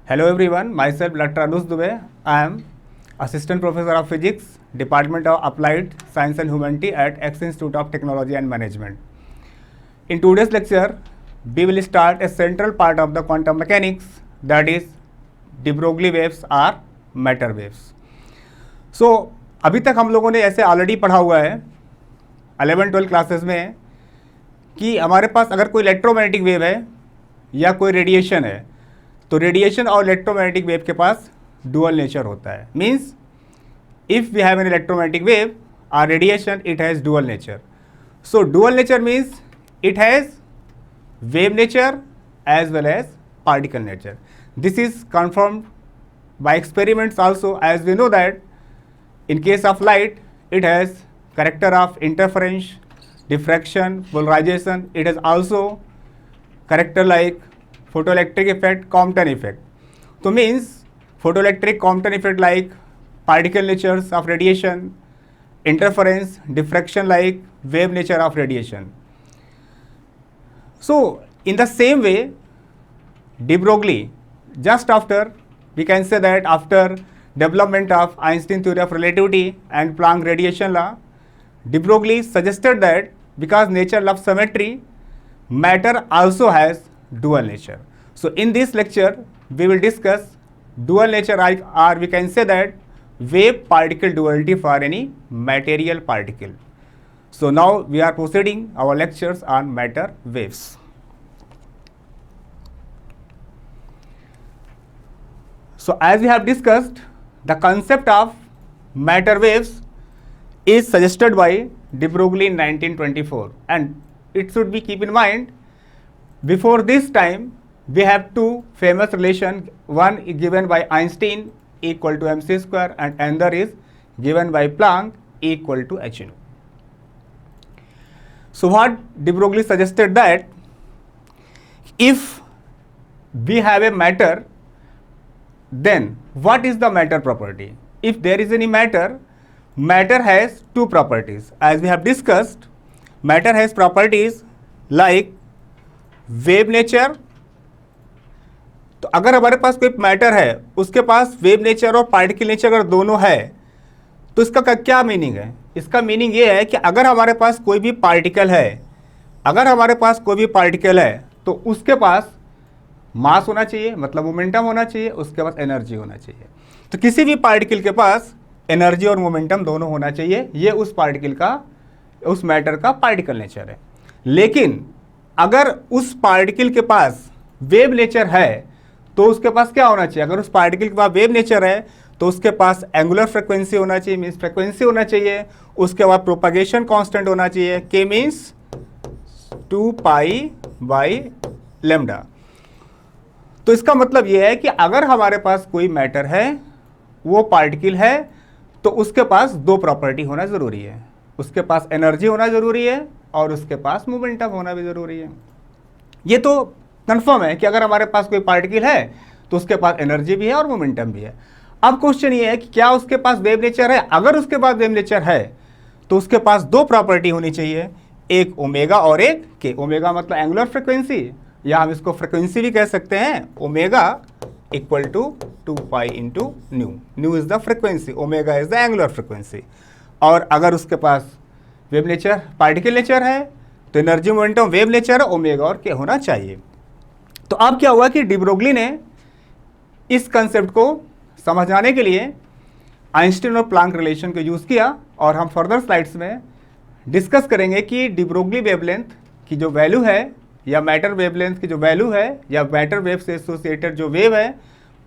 Hello everyone, myself Dr. Anush Dubey. I am Assistant Professor of Physics, Department of Applied Science and Humanity at X Institute of Technology and Management. In today's lecture, we will start a central part of the quantum mechanics, that is de Broglie waves or matter waves. So अभी तक हम लोगों ने ऐसे already पढ़ा हुआ है 11-12 classes में कि हमारे पास अगर कोई इलेक्ट्रोमैग्नेटिक वेव है या कोई रेडिएशन है तो रेडिएशन और इलेक्ट्रोमैग्नेटिक वेव के पास डुअल नेचर होता है. Means if we have an electromagnetic wave और radiation it has dual nature. So dual nature means it has wave nature as well as particle nature. This is confirmed by experiments also, as we know that in case of light it has character of interference, diffraction, polarization. It has also character like photoelectric effect, Compton effect. So means photoelectric Compton effect like particle natures of radiation, interference, diffraction like wave nature of radiation. So in the same way, de Broglie, just after, we can say that after development of Einstein theory of relativity and Planck radiation law, de Broglie suggested that because nature loves symmetry, matter also has dual nature. So in this lecture, we will discuss dual nature, or we can say that wave particle duality for any material particle. So now we are proceeding our lectures on matter waves. So as we have discussed, the concept of matter waves is suggested by de Broglie in 1924, and it should be keep in mind, before this time we have two famous relations, one is given by Einstein equal to mc square and another is given by Planck equal to h nu. So what de Broglie suggested that if we have a matter, then what is the matter property? If there is any matter, matter has two properties. As we have discussed, matter has properties like wave nature. तो अगर हमारे पास कोई matter है उसके पास wave nature और particle nature अगर दोनों है तो इसका क्या मीनिंग है? इसका मीनिंग ये है कि अगर हमारे पास कोई भी पार्टिकल है, तो उसके पास मास होना चाहिए, मतलब मोमेंटम होना चाहिए, उसके पास एनर्जी होना चाहिए. तो किसी भी पार्टिकल के पास एनर्जी और मोमेंटम दोनों होना चाहिए. ये उस मैटर का पार्टिकल नेचर है. लेकिन अगर उस पार्टिकल के पास वेव नेचर है तो उसके पास क्या होना चाहिए? अगर उस पार्टिकल के पास वेव नेचर है तो उसके पास एंगुलर फ्रिक्वेंसी होना चाहिए, मीन्स फ्रिक्वेंसी होना चाहिए. उसके बाद प्रोपगेशन कांस्टेंट होना चाहिए, k means 2 pi by lambda. तो इसका मतलब यह है कि अगर हमारे पास कोई मैटर है, वो पार्टिकल है, तो उसके पास दो प्रॉपर्टी होना ज़रूरी है. उसके पास एनर्जी होना ज़रूरी है और उसके पास मोमेंटम होना भी ज़रूरी है. ये तो कंफर्म है कि अगर हमारे पास कोई पार्टिकल है तो उसके पास एनर्जी भी है और मोमेंटम भी है. अब क्वेश्चन ये है कि क्या उसके पास वेव नेचर है? अगर उसके पास वेव नेचर है तो उसके पास दो प्रॉपर्टी होनी चाहिए, एक ओमेगा और एक के. ओमेगा मतलब एंगुलर फ्रिक्वेंसी, या हम इसको फ्रिक्वेंसी भी कह सकते हैं. Omega equal to 2 pi into nu. Nu is the frequency, omega is the angular frequency. और अगर उसके पास वेव नेचर पार्टिकल नेचर है तो एनर्जी मोमेंटम वेव नेचर है, ओमेगा और के होना चाहिए. तो अब क्या हुआ कि de Broglie ने इस कंसेप्ट को समझाने के लिए आइंस्टीन और प्लांक रिलेशन को यूज़ किया, और हम फर्दर स्लाइड्स में डिस्कस करेंगे कि de Broglie वेवलेंथ की जो वैल्यू है या मैटर वेवलेंथ की जो वैल्यू है या मैटर वेव से एसोसिएटेड जो वेव है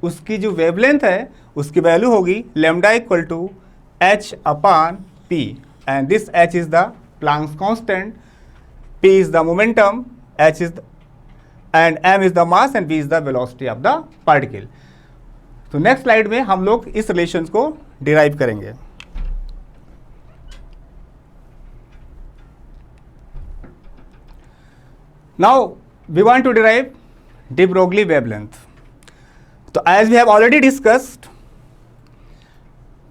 उसकी जो वेवलेंथ है उसकी वैल्यू होगी lambda equal to h upon p, and this h is the Planck's constant, p is the momentum, h is and m is the mass and v is the velocity of the particle. तो next slide में हम लोग इस relations को derive करेंगे. Now we want to derive de Broglie wavelength. तो as we have already discussed,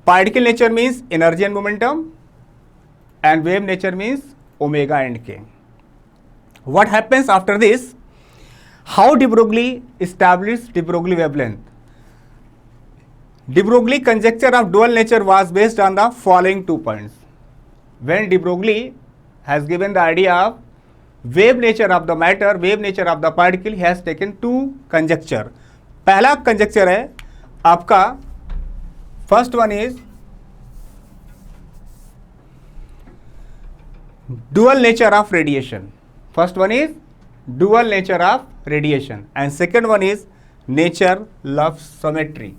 particle nature means energy and momentum and wave nature means omega and k. What happens after this? How de Broglie established de Broglie wavelength? De Broglie conjecture of dual nature was based on the following 2 points. When de Broglie has given the idea of wave nature of the matter, wave nature of the particle, he has taken 2 conjecture. पहला conjecture है आपका, first one is dual nature of radiation. First one is dual nature of radiation and second one is nature love symmetry.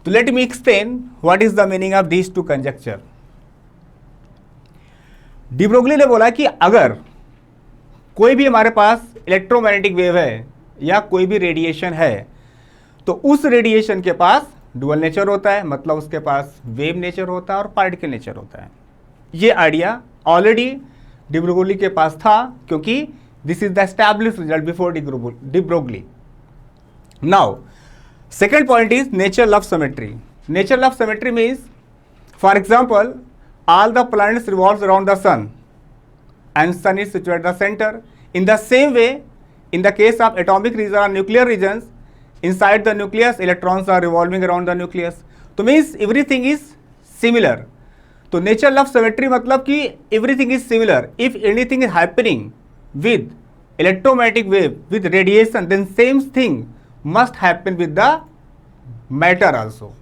So let me explain what is the meaning of these 2 conjecture. de Broglie ने बोला कि अगर कोई भी हमारे पास electromagnetic wave है या कोई भी रेडिएशन है तो उस रेडिएशन के पास डुअल नेचर होता है, मतलब उसके पास वेव नेचर होता है और पार्टिकल नेचर होता है. ये आइडिया ऑलरेडी de Broglie के पास था क्योंकि this is the established result before de Broglie. Now second point is nature love symmetry. Nature love symmetry means, for example, all the planets revolves around the sun and sun is situated at the center. In the same way, in the case of atomic region or nuclear regions, inside the nucleus electrons are revolving around the nucleus. तो means everything is similar. तो nature love symmetry मतलब कि everything is similar. If anything is happening with electromagnetic wave with radiation, then same thing must happen with the matter also.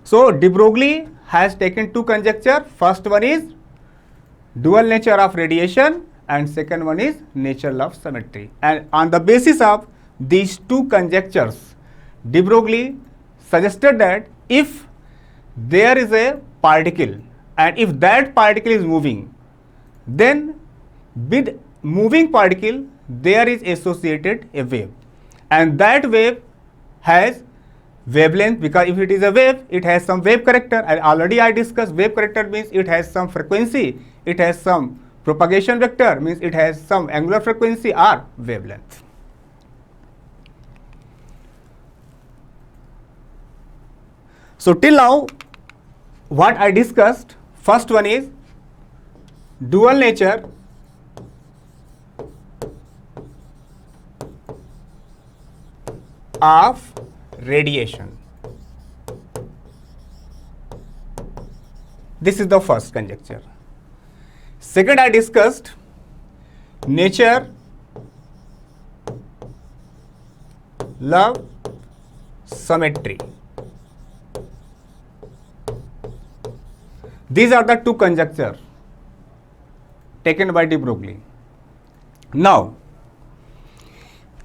So de Broglie has taken 2 conjecture. First one is dual nature of radiation and second one is nature love symmetry. And on the basis of these 2 conjectures, de Broglie suggested that if there is a particle and if that particle is moving, then with moving particle there is associated a wave. And that wave has wavelength, because if it is a wave, it has some wave character. And already I discussed wave character means it has some frequency, it has some propagation vector, means it has some angular frequency or wavelength. So till now, what I discussed, first one is dual nature of radiation. This is the first conjecture. Second, I discussed nature love symmetry. These are the 2 conjectures taken by de Broglie. Now,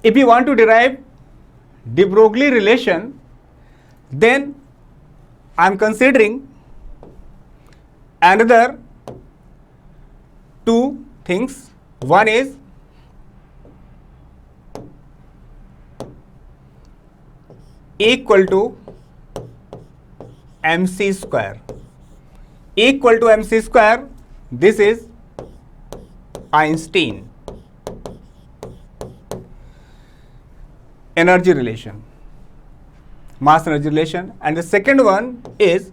if you want to derive de Broglie relation, then I am considering another 2 things. One is equal to mc square. Equal to mc square, this is Einstein energy relation, mass energy relation, and the second one is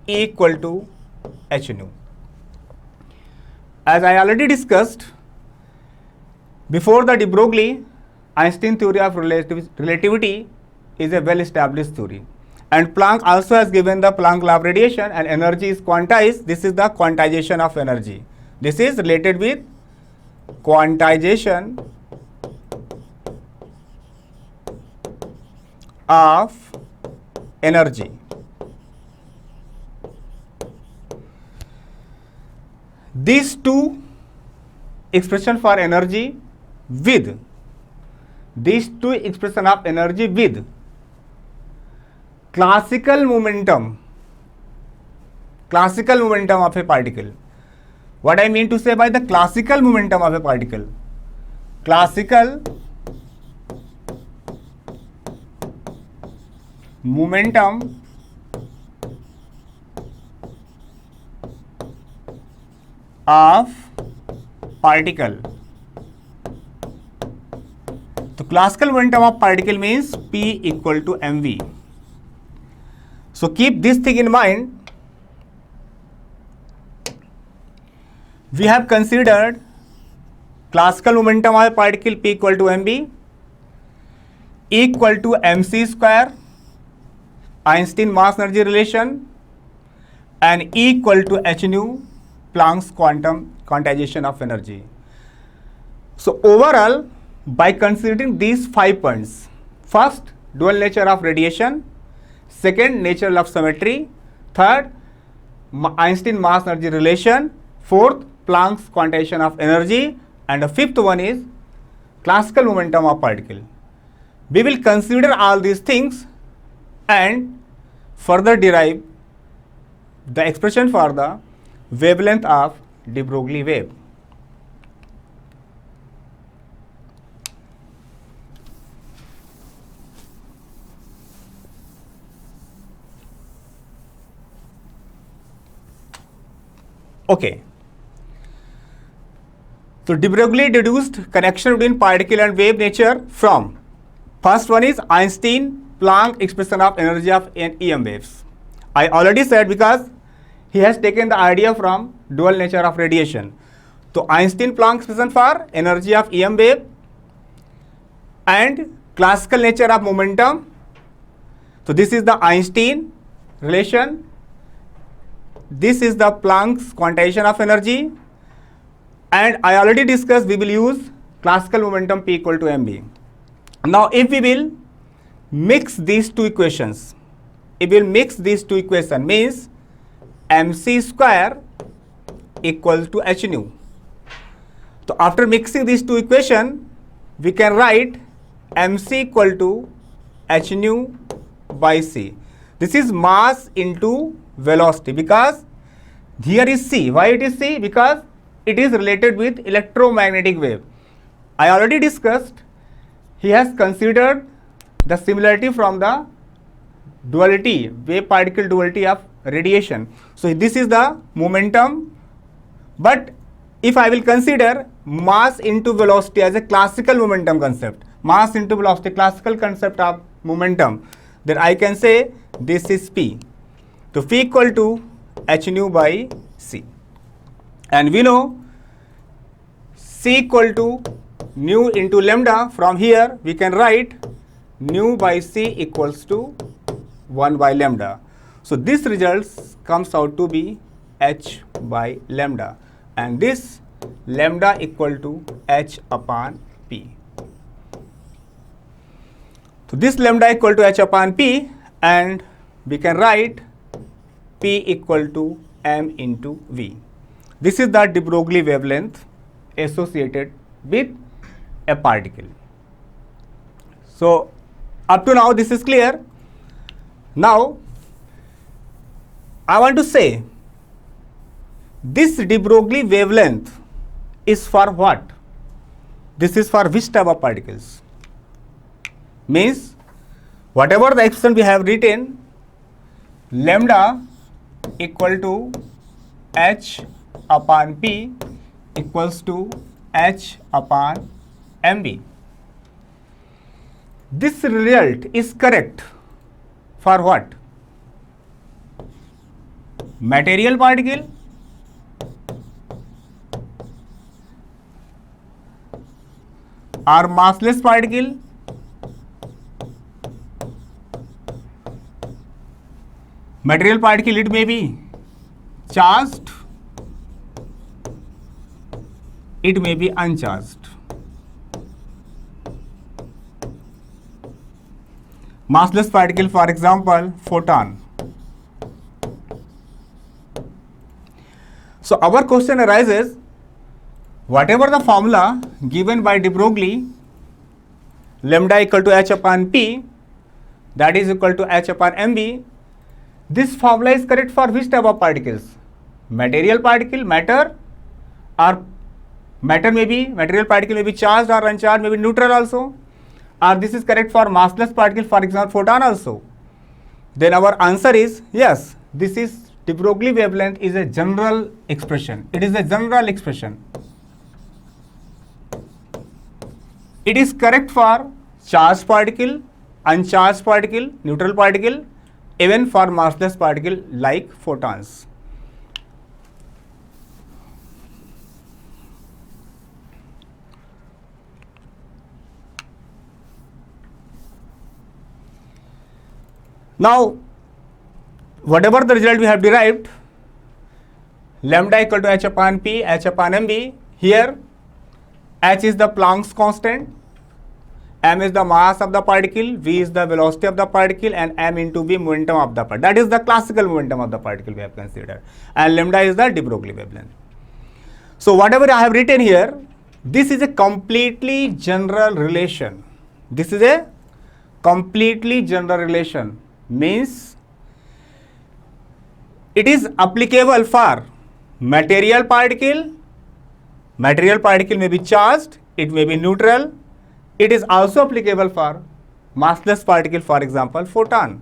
equal to h nu. As I already discussed, before the de Broglie, Einstein theory of relativity is a well established theory, and Planck also has given the Planck law of radiation, and energy is quantized. This is the quantization of energy. This is related with quantization of energy. These 2 expression for energy with these 2 expression of energy with classical momentum of a particle. What I mean to say by the classical momentum of a particle? Classical momentum of particle. So classical momentum of particle means P equal to mv. So keep this thing in mind. We have considered classical momentum of a particle P equal to mv equal to mc square Einstein mass energy relation, and E equal to h nu, Planck's quantization of energy. So overall, by considering these 5 points, first, dual nature of radiation, second, nature of symmetry, third, Einstein mass energy relation, fourth, Planck's quantization of energy, and the fifth one is classical momentum of particle. We will consider all these things and further derive the expression for the wavelength of de Broglie wave. Okay. So de Broglie deduced connection between particle and wave nature from first one is Einstein Planck expression of energy of EM waves. I already said because he has taken the idea from dual nature of radiation. So Einstein Planck expression for energy of EM wave and classical nature of momentum. So this is the Einstein relation. This is the Planck's quantization of energy, and I already discussed we will use classical momentum P equal to mv. Now if we will mix these two equations, means mc square equals to h nu. So after mixing these two equations, we can write mc equal to h nu by c. This is mass into velocity, because here is c. Why it is c? Because it is related with electromagnetic wave. I already discussed, he has considered the similarity from the duality, wave particle duality of radiation. So this is the momentum, but if I will consider mass into velocity as a classical momentum concept, mass into velocity classical concept of momentum, then I can say this is P. So P equal to h nu by c, and we know c equal to nu into lambda. From here we can write nu by c equals to 1 by lambda. So this results comes out to be h by lambda, and this lambda equal to h upon p. So this lambda equal to h upon p, and we can write p equal to m into v. This is the de Broglie wavelength associated with a particle. So up to now this is clear. Now I want to say this de Broglie wavelength is for what? This is for which type of particles? Means whatever the expression we have written, lambda equal to h upon p equals to h upon mv. This result is correct for what? Material particle or massless particle? Material particle, it may be charged, it may be uncharged. Massless particle, for example, photon. So our question arises, whatever the formula given by de Broglie, lambda equal to h upon p, that is equal to h upon mv, this formula is correct for which type of particles? Material particle, matter, or matter may be, material particle may be charged or uncharged, may be neutral also, or this is correct for massless particle, for example photon also. Then our answer is yes, this is de Broglie wavelength is a general expression. It is a general expression. It is correct for charged particle, uncharged particle, neutral particle, even for massless particle like photons. Now whatever the result we have derived, lambda equal to h upon p, h upon mb. Here h is the Planck's constant, m is the mass of the particle, v is the velocity of the particle, and m into b momentum of the particle. That is the classical momentum of the particle we have considered, and lambda is the de Broglie wavelength. So whatever I have written here, this is a completely general relation. This is a completely general relation, means it is applicable for material particle. Material particle may be charged, it may be neutral. It is also applicable for massless particle, for example, photon.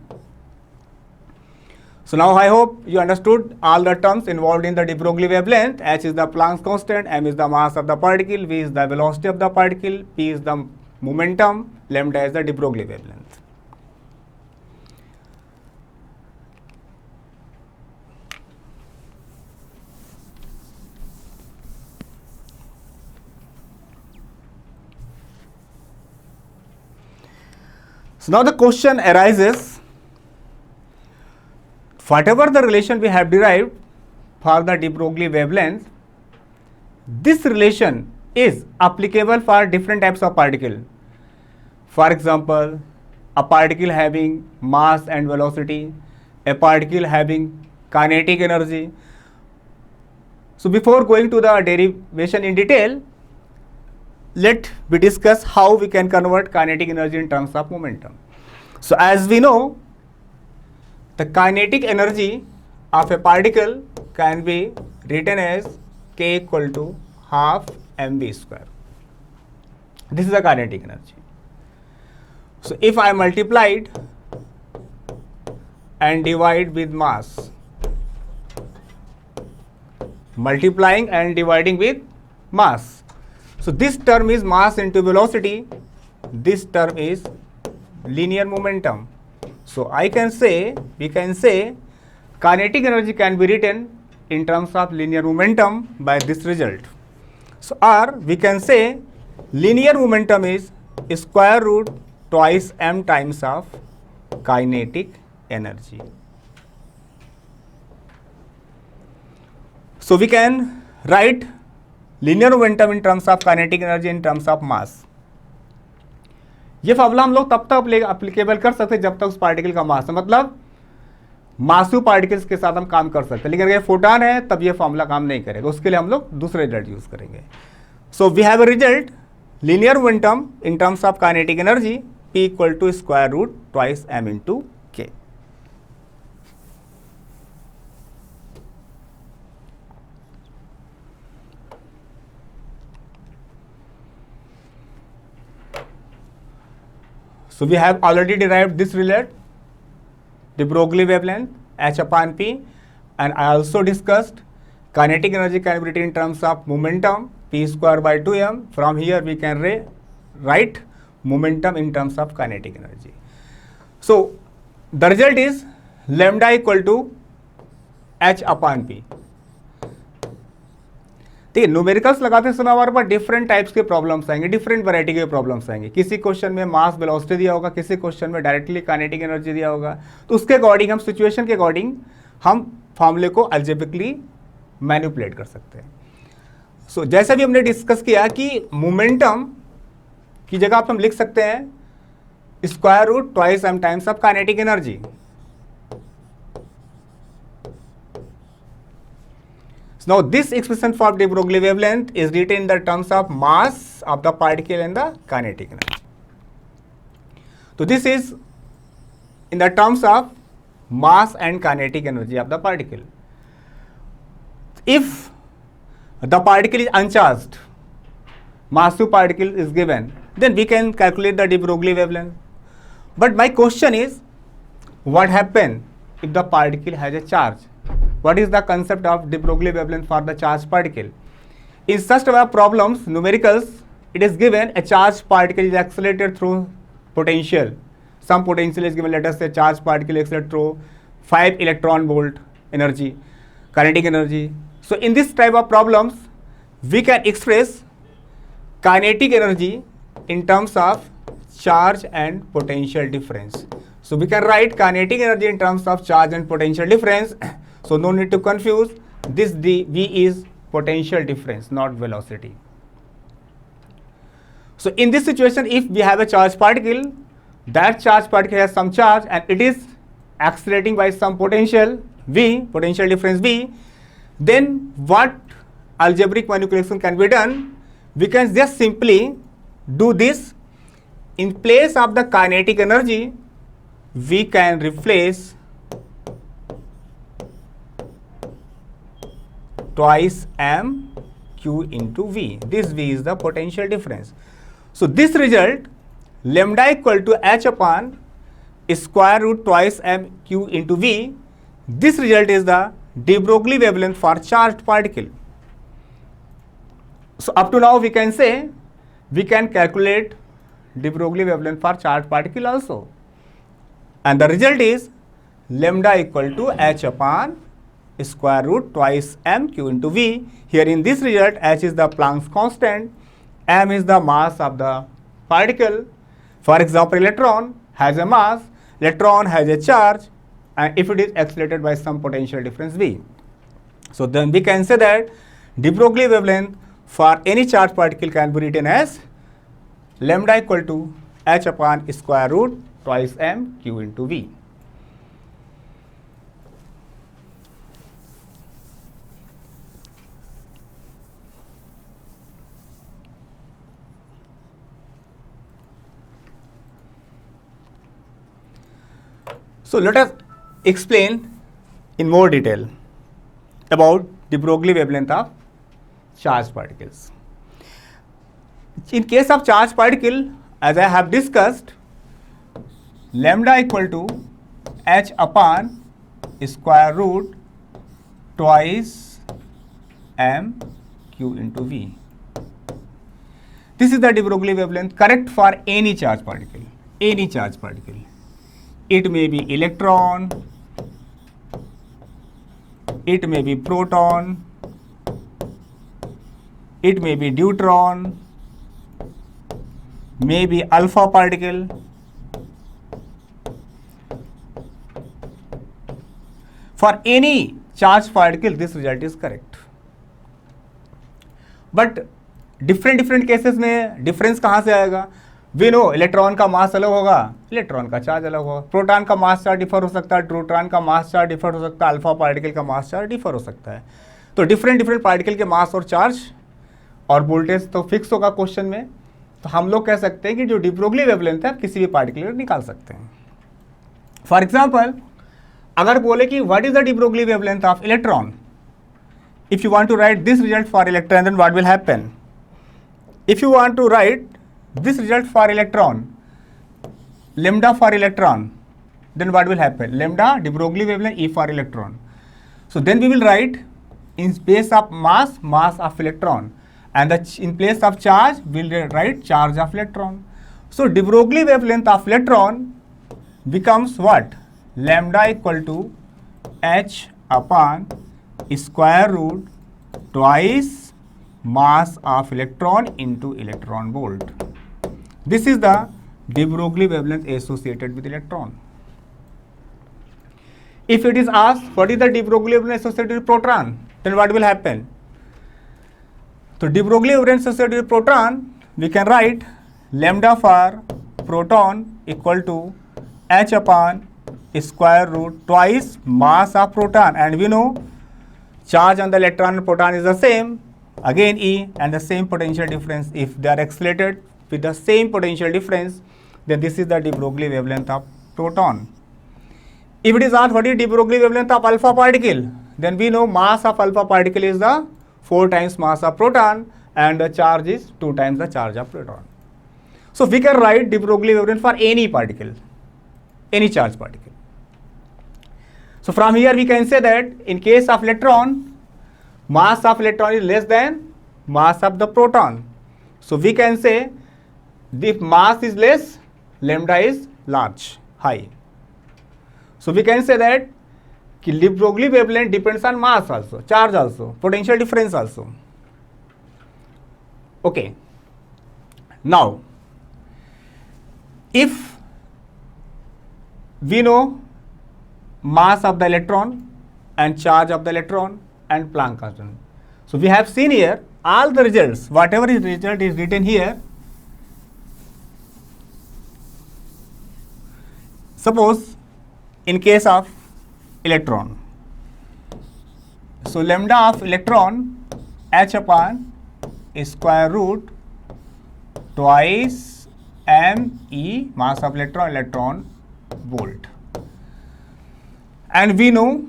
So now I hope you understood all the terms involved in the de Broglie wavelength. H is the Planck's constant, m is the mass of the particle, v is the velocity of the particle, p is the momentum, lambda is the de Broglie wavelength. So now the question arises, whatever the relation we have derived for the de Broglie wavelength, this relation is applicable for different types of particle. For example, a particle having mass and velocity, a particle having kinetic energy. So before going to the derivation in detail, let we discuss how we can convert kinetic energy in terms of momentum. So as we know, the kinetic energy of a particle can be written as k equal to half mv square. This is the kinetic energy. So if I multiplied and divide with mass, multiplying and dividing with mass, so this term is mass into velocity, this term is linear momentum. So I can say, we can say kinetic energy can be written in terms of linear momentum by this result. So or we can say linear momentum is square root twice m times of kinetic energy. So we can write linear momentum in terms of kinetic energy in terms of mass. ये formula हम लोग तब तक applicable कर सकते हैं जब तक उस पार्टिकल का मास है, मतलब मासू पार्टिकल्स के साथ हम काम कर सकते हैं, लेकिन अगर फोटॉन है तब ये फॉर्मूला काम नहीं करेगा, उसके लिए हम लोग दूसरे रिजल्ट यूज करेंगे. So we have a result linear momentum in terms of kinetic energy P equal to square root twice m into k. So we have already derived this result, de Broglie wavelength h upon p, and I also discussed kinetic energy can be written in terms of momentum p square by 2m. From here we can write momentum in terms of kinetic energy. So the result is lambda equal to h upon p. देखिए numericals लगाते समय हमारे पास different types के problems आएंगे, different variety के problems आएंगे. किसी question में मास वेलोसिटी दिया होगा, किसी क्वेश्चन में डायरेक्टली काइनेटिक एनर्जी दिया होगा, तो उसके अकॉर्डिंग हम सिचुएशन के अकॉर्डिंग हम फॉर्मूले को अलजेब्रिकली मैनिपुलेट कर सकते हैं. सो जैसा भी हमने डिस्कस किया कि मोमेंटम की जगह आप हम लिख सकते हैं square root twice M times of kinetic energy. Now this expression for de Broglie wavelength is written in the terms of mass of the particle and the kinetic energy. So this is in the terms of mass and kinetic energy of the particle. If the particle is uncharged, massive particle is given, then we can calculate the de Broglie wavelength. But my question is, what happens if the particle has a charge? What is the concept of de Broglie wavelength for the charged particle? In such type of problems, numericals, it is given a charged particle is accelerated through potential. Some potential is given, let us say charged particle accelerated through 5 electron volt energy, kinetic energy. So in this type of problems, we can express kinetic energy in terms of charge and potential difference. So we can write kinetic energy in terms of charge and potential difference. So no need to confuse. This V is potential difference, not velocity. So in this situation, if we have a charged particle, that charged particle has some charge and it is accelerating by some potential V, potential difference V, then what algebraic manipulation can be done? We can just simply do this. In place of the kinetic energy, we can replace twice m q into v. This v is the potential difference. So this result, lambda equal to h upon square root twice m q into v, this result is the de Broglie wavelength for charged particle. So up to now we can say we can calculate de Broglie wavelength for charged particle also, and the result is lambda equal to h upon square root twice m q into v. Here in this result, h is the Planck's constant, m is the mass of the particle. For example, electron has a mass, electron has a charge, and if it is accelerated by some potential difference v. So then we can say that de Broglie wavelength for any charged particle can be written as lambda equal to h upon square root twice m q into v. So let us explain in more detail about de Broglie wavelength of charged particles. In case of charged particle, as I have discussed, lambda equal to h upon square root twice m q into v. This is the de Broglie wavelength correct for any charged particle. Any charged particle. It may be electron, it may be proton, it may be deuteron, may be alpha particle. For any charged particle, this result is correct. But different cases में difference कहाँ से आएगा? We know electron का मास अलग होगा, electron का charge अलग होगा, प्रोटॉन का मास चार्ज डिफर हो सकता है, न्यूट्रॉन का मास चार्ज डिफर हो सकता है, अल्फा पार्टिकल का मास चार्ज डिफर हो सकता है. तो डिफरेंट पार्टिकल के मास और चार्ज और वोल्टेज तो फिक्स होगा क्वेश्चन में. तो हम लोग कह सकते हैं कि जो de Broglie वेवलेंथ है किसी भी पार्टिकल में निकाल सकते हैं. फॉर एग्जाम्पल, अगर बोले कि what is the de Broglie wavelength of electron, if you want to write this result for electron, then what will happen? If you want to write this result for electron, lambda for electron, then what will happen? Lambda de Broglie wavelength E for electron. So then we will write in place of mass, mass of electron, and in place of charge, we will write charge of electron. So de Broglie wavelength of electron becomes what? Lambda equal to h upon square root twice mass of electron into electron volt. This is the de Broglie wavelength associated with electron. If it is asked what is the de Broglie wavelength associated with proton, then what will happen? So de Broglie wavelength associated with proton, we can write lambda for proton equal to h upon square root twice mass of proton, and we know charge on the electron and proton is the same, again E, and the same potential difference. If they are accelerated with the same potential difference, then this is the de Broglie wavelength of proton. If it is asked what is de Broglie wavelength of alpha particle, then we know mass of alpha particle is the 4 times mass of proton and the charge is 2 times the charge of proton. So we can write de Broglie wavelength for any particle, any charged particle. So from here we can say that in case of electron, mass of electron is less than mass of the proton. So we can say if mass is less, lambda is large, high. So we can say that de Broglie wavelength depends on mass also, charge also, potential difference also. Okay. Now, if we know mass of the electron and charge of the electron and Planck constant. So we have seen here all the results, whatever is result is written here. Suppose in case of electron, so lambda of electron h upon square root twice me, mass of electron volt, and we know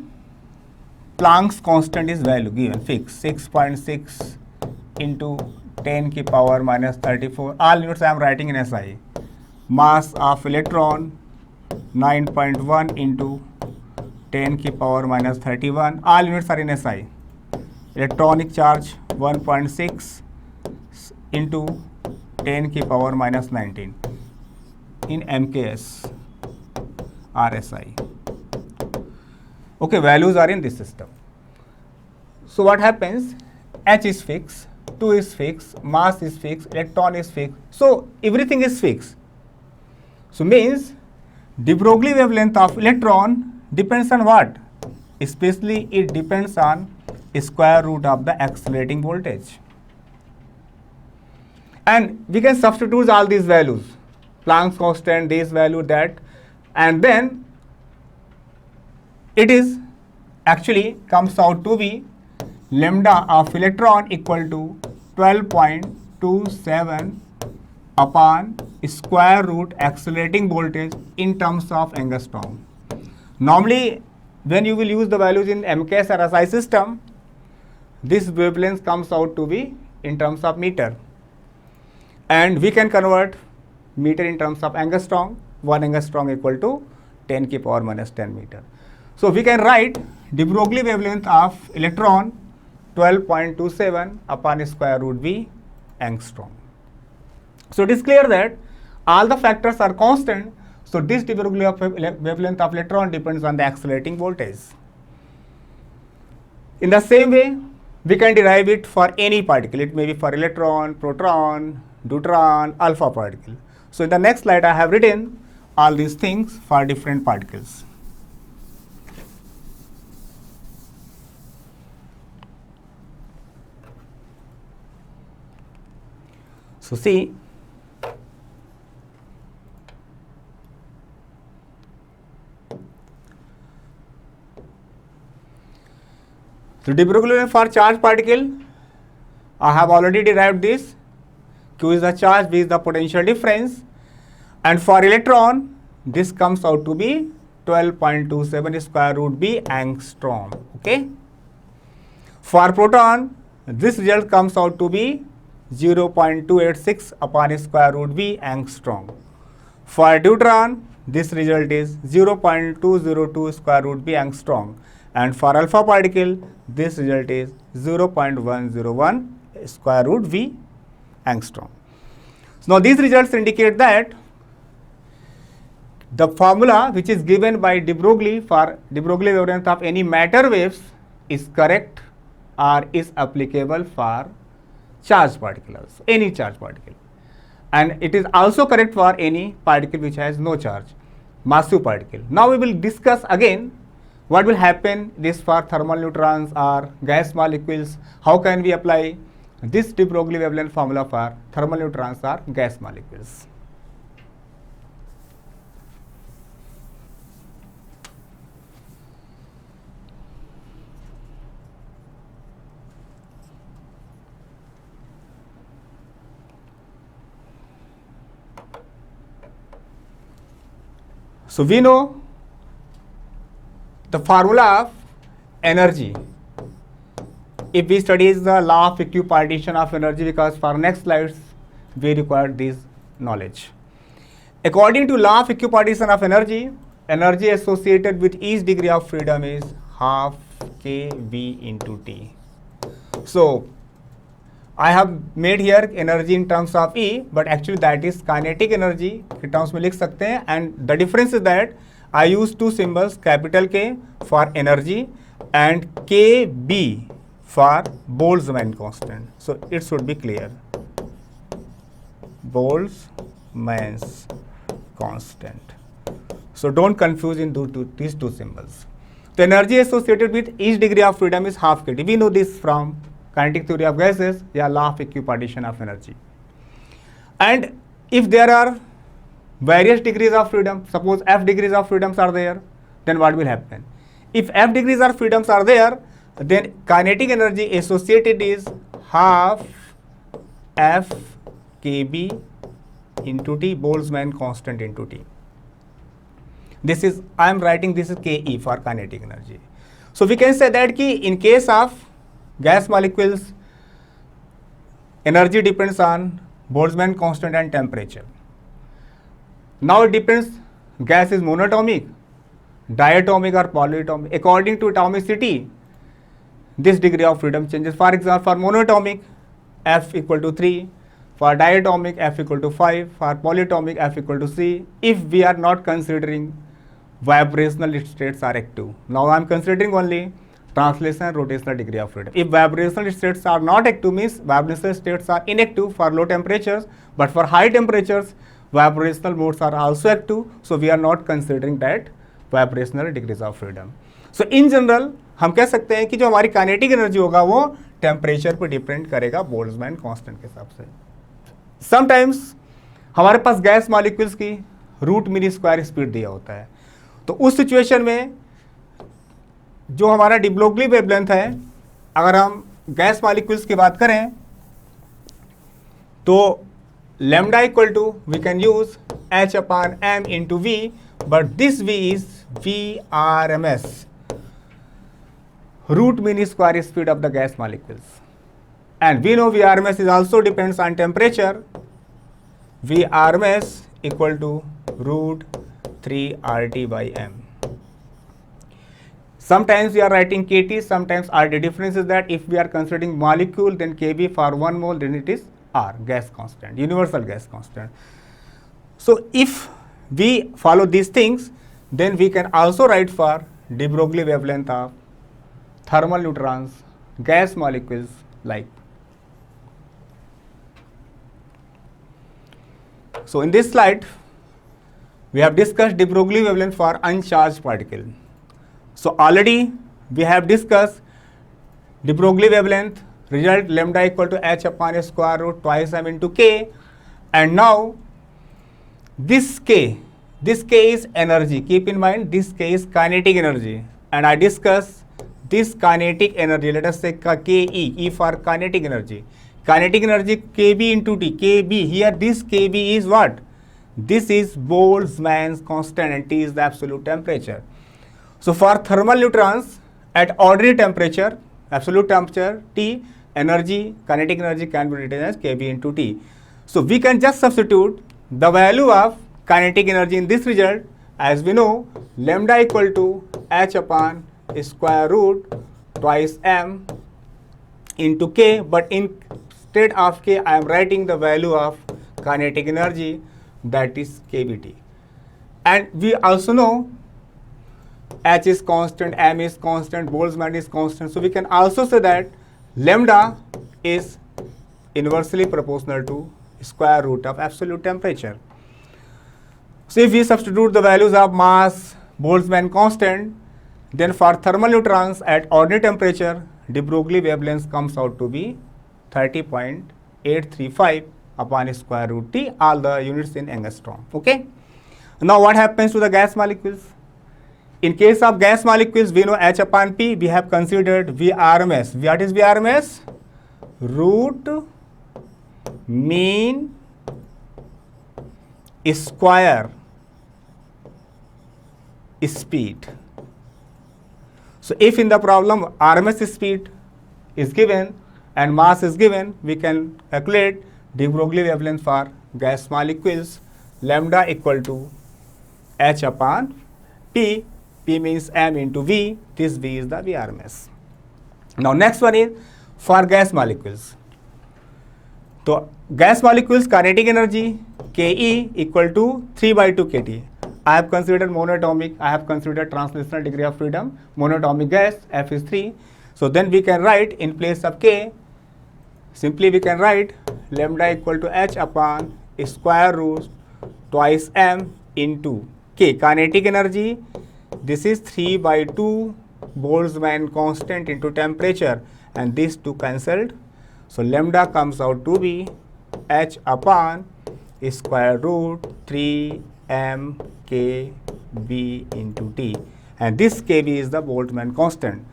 Planck's constant is value given fixed 6.6 into 10 की power minus 34. All units I am writing in SI. Mass of electron 9.1 into 10 की power minus 31. All units are in SI. Electronic charge 1.6 into 10 की power minus 19 in MKS RSI. Okay, values are in this system. So what happens? H is fixed, 2 is fixed, mass is fixed, electron is fixed. So everything is fixed. So means de Broglie wavelength of electron depends on what? Especially it depends on square root of the accelerating voltage. And we can substitute all these values, Planck's constant, this value, that, and then it is actually comes out to be lambda of electron equal to 12.27 upon square root accelerating voltage in terms of angstrom. Normally, when you will use the values in MKS or SI system, this wavelength comes out to be in terms of meter. And we can convert meter in terms of angstrom. 1 angstrom equal to 10 की power minus 10 meter. So we can write de Broglie wavelength of electron 12.27 upon square root V angstrom. So it is clear that all the factors are constant. So this de Broglie wavelength of electron depends on the accelerating voltage. In the same way, we can derive it for any particle. It may be for electron, proton, deuteron, alpha particle. So in the next slide, I have written all these things for different particles. So see, so de Broglie for charge particle, I have already derived this. Q is the charge, V is the potential difference, and for electron, this comes out to be 12.27 square root B angstrom. Okay. For proton, this result comes out to be 0.286 upon square root V angstrom. For deuteron, this result is 0.202 square root B angstrom, and for alpha particle, this result is 0.101 square root V angstrom. So now these results indicate that the formula which is given by de Broglie for de Broglie wavelength of any matter waves is correct or is applicable for charged particle also, any charged particle, and it is also correct for any particle which has no charge, massive particle. Now we will discuss again what will happen this for thermal neutrons or gas molecules. How can we apply this de Broglie wavelength formula for thermal neutrons or gas molecules? So we know the formula of energy. If we study the law of equipartition of energy, because for next slides we require this knowledge. According to law of equipartition of energy, energy associated with each degree of freedom is half kV into T. So I have made here energy in terms of E, but actually that is kinetic energy के terms में लिख सकते हैं, and the difference is that I use two symbols, capital K for energy and KB for Boltzmann constant. So it should be clear. Boltzmann's constant. So don't confuse in these two symbols. The energy associated with each degree of freedom is half kT. We know this from kinetic theory of gases, law of equipartition of energy. And if there are various degrees of freedom, suppose f degrees of freedoms are there, then what will happen? If f degrees of freedoms are there, then kinetic energy associated is half f kb into T, Boltzmann constant into T. This is, I am writing this is Ke for kinetic energy. So we can say that ki in case of gas molecules, energy depends on Boltzmann constant and temperature. Now it depends, gas is monatomic, diatomic or polyatomic. According to atomicity, this degree of freedom changes. For example, for monatomic, F equal to 3, for diatomic, F equal to 5, for polyatomic, F equal to 3, if we are not considering vibrational states are active. Now I am considering only translation and rotational degree of freedom. If vibrational states are not active, means vibrational states are inactive for low temperatures, but for high temperatures, vibrational modes are also active, so we are not considering that vibrational degrees of freedom. So in general, हम कह सकते हैं कि जो हमारी kinetic energy होगा वो temperature पर डिपेंड करेगा बोल्ट्जमैन कांस्टेंट के हिसाब से. समटाइम्स हमारे पास गैस मॉलिक्यूल्स की रूट मीन स्क्वायर स्पीड दिया होता है, तो उस सिचुएशन में जो हमारा डी ब्रोगली वेवलेंथ है, अगर हम गैस मॉलिक्यूल्स की बात करें तो lambda equal to we can use h upon m into v, but this v is VRMS, root mean square speed of the gas molecules. And we know VRMS is also depends on temperature. VRMS equal to root 3 RT by M. Sometimes we are writing KT, sometimes RT. Difference is that if we are considering molecule, then KB for 1 mole, then it is R, gas constant, universal gas constant. So if we follow these things, then we can also write for de Broglie wavelength of thermal neutrons, gas molecules like. So in this slide, we have discussed de Broglie wavelength for uncharged particle. So already we have discussed de Broglie wavelength, result lambda equal to h upon square root twice m into k, and now this k is energy. Keep in mind this k is kinetic energy, and I discuss this kinetic energy, let us say Ke, E for kinetic energy. Kinetic energy Kb into T, Kb, here this Kb is what? This is Boltzmann's constant and T is the absolute temperature. So for thermal neutrons at ordinary temperature, absolute temperature T, energy, kinetic energy can be written as Kb into T. So we can just substitute the value of kinetic energy in this result. As we know, lambda equal to h upon square root twice m into k, but instead of k I am writing the value of kinetic energy, that is kBT. And we also know h is constant, m is constant, Boltzmann is constant, so we can also say that lambda is inversely proportional to square root of absolute temperature. So if we substitute the values of mass, Boltzmann constant, then for thermal neutrons at ordinary temperature, de Broglie wavelength comes out to be 30.835 upon square root T, all the units in angstrom. Okay. Now what happens to the gas molecules? In case of gas molecules, we know h upon p, we have considered VRMS. What is VRMS? Root mean square speed. So if in the problem RMS speed is given and mass is given, we can calculate de Broglie wavelength for gas molecules, lambda equal to h upon p, p means m into v, this v is the VRMS. Now next one is for gas molecules. So gas molecules kinetic energy Ke equal to 3 by 2 kT. I have considered monatomic, I have considered translational degree of freedom, monatomic gas, F is 3. So then we can write in place of K, simply we can write lambda equal to h upon square root twice m into K, kinetic energy, this is 3/2 Boltzmann constant into temperature, and these two cancelled. So lambda comes out to be h upon square root 3 m k b into T, and this Kb is the Boltzmann constant.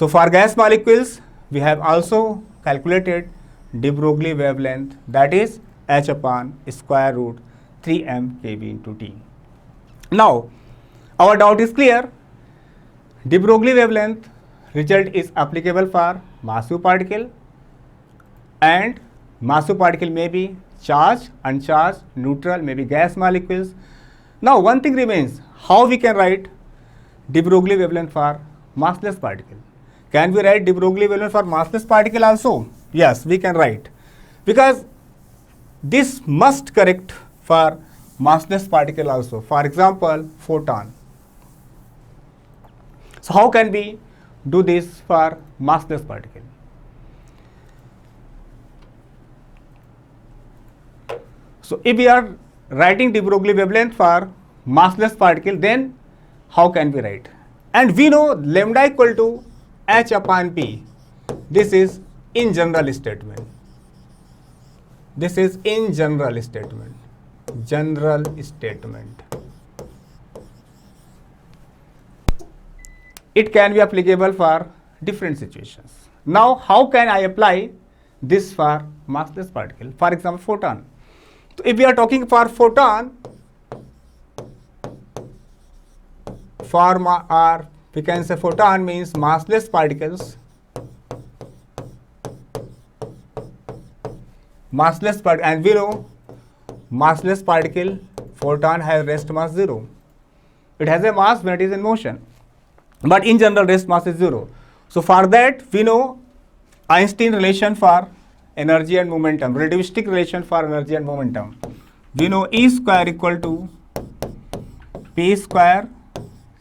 So for gas molecules, we have also calculated de Broglie wavelength, that is h upon square root 3 m Kb into T. Now, our doubt is clear. De Broglie wavelength result is applicable for massive particle, and massive particle may be charged, uncharged, neutral, maybe gas molecules. Now, one thing remains, how we can write de Broglie wavelength for massless particle? Can we write de Broglie wavelength for massless particle also? Yes, we can write, because this must correct for massless particle also. For example, photon. So how can we do this for massless particle? So if we are writing de Broglie wavelength for massless particle, then how can we write? And we know lambda equal to h upon p. This is in general statement. This is in general statement. General statement. It can be applicable for different situations. Now, how can I apply this for massless particle? For example, photon. So if we are talking for photon, or we can say photon means massless particles. Massless particle, and we know massless particle, photon has rest mass 0. It has a mass when it is in motion, but in general rest mass is 0. So for that we know Einstein relation for energy and momentum, relativistic relation for energy and momentum. We know E square equal to P square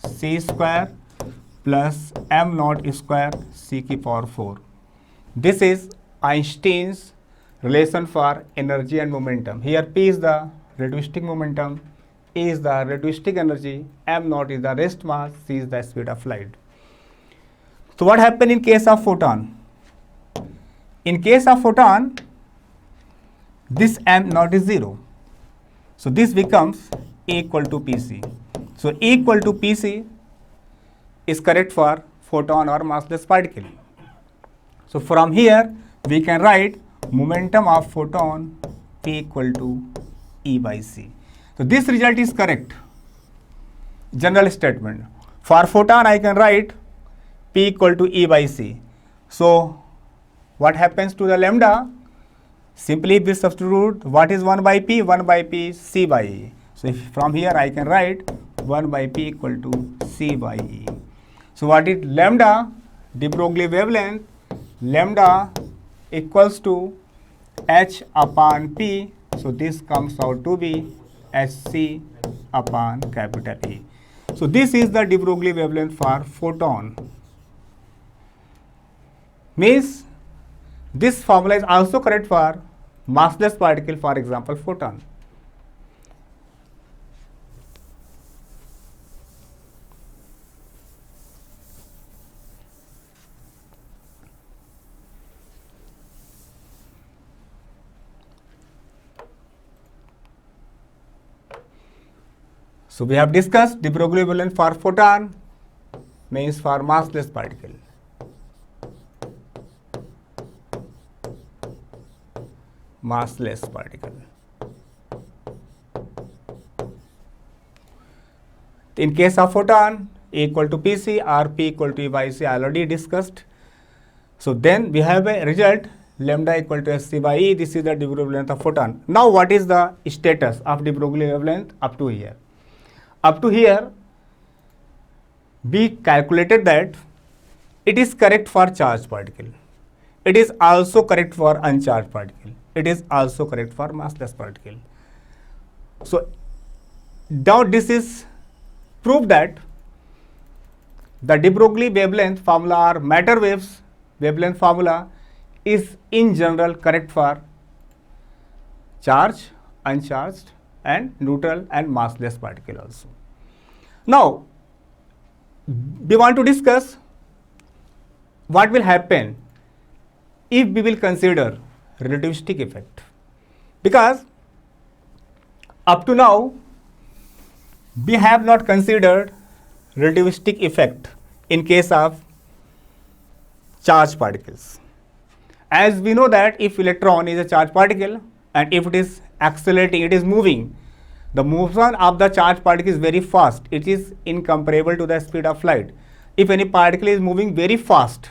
C square plus m naught square C की power 4. This is Einstein's relation for energy and momentum. Here P is the relativistic momentum, E is the relativistic energy, m naught is the rest mass, C is the speed of light. So what happened in case of photon? In case of photon, this m naught is 0. So this becomes E equal to Pc. So E equal to Pc is correct for photon or massless particle. So from here we can write momentum of photon P equal to E by C. So this result is correct. General statement. For photon I can write P equal to E by C. So what happens to the lambda? Simply if we substitute, what is 1 by P? 1 by P, C by E. So if from here I can write 1 by P equal to C by E. So what is lambda? De Broglie wavelength, lambda equals to h upon P. So this comes out to be hc upon capital E. So this is the de Broglie wavelength for photon. Means this formula is also correct for massless particle, for example photon. So we have discussed de Broglie wavelength for photon means for massless particle. Massless particle. In case of photon, A equal to Pc or P equal to E by C, already discussed. So then we have a result lambda equal to Sc by E. This is the de Broglie wavelength of photon. Now what is the status of de Broglie wavelength up to here? Up to here, we calculated that it is correct for charged particle. It is also correct for uncharged particle. It is also correct for massless particle. So now this is proof that the de Broglie wavelength formula or matter waves wavelength formula is in general correct for charged, uncharged, and neutral and massless particle also. Now, we want to discuss what will happen if we will consider relativistic effect, because up to now we have not considered relativistic effect in case of charged particles. As we know that if electron is a charged particle and if it is accelerating, it is moving, the motion of the charged particle is very fast. It is incomparable to the speed of light. If any particle is moving very fast,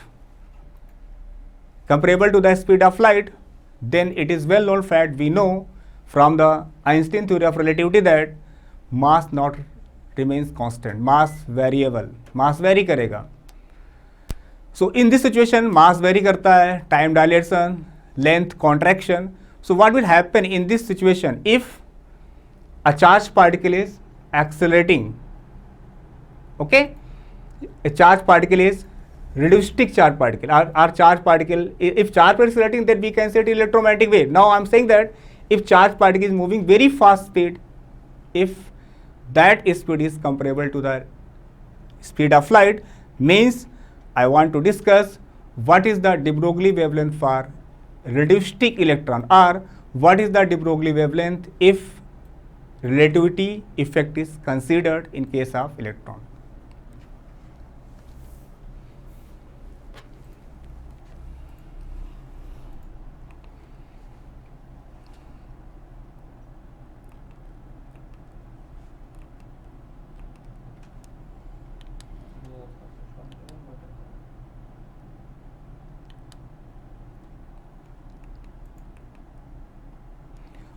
comparable to the speed of light, then it is well known fact, we know from the Einstein theory of relativity that mass not remains constant, mass variable, mass vary करेगा. So in this situation mass vary करता है, time dilation, length contraction. So what will happen in this situation if a charged particle is accelerating? Okay, a charged particle is relativistic charged particle. Our charged particle, if charge particle is accelerating, then we can say it is electromagnetic wave. Now I am saying that if charged particle is moving very fast speed, if that speed is comparable to the speed of light, means I want to discuss what is the de Broglie wavelength for relativistic electron, or what is the de Broglie wavelength if relativity effect is considered in case of electron.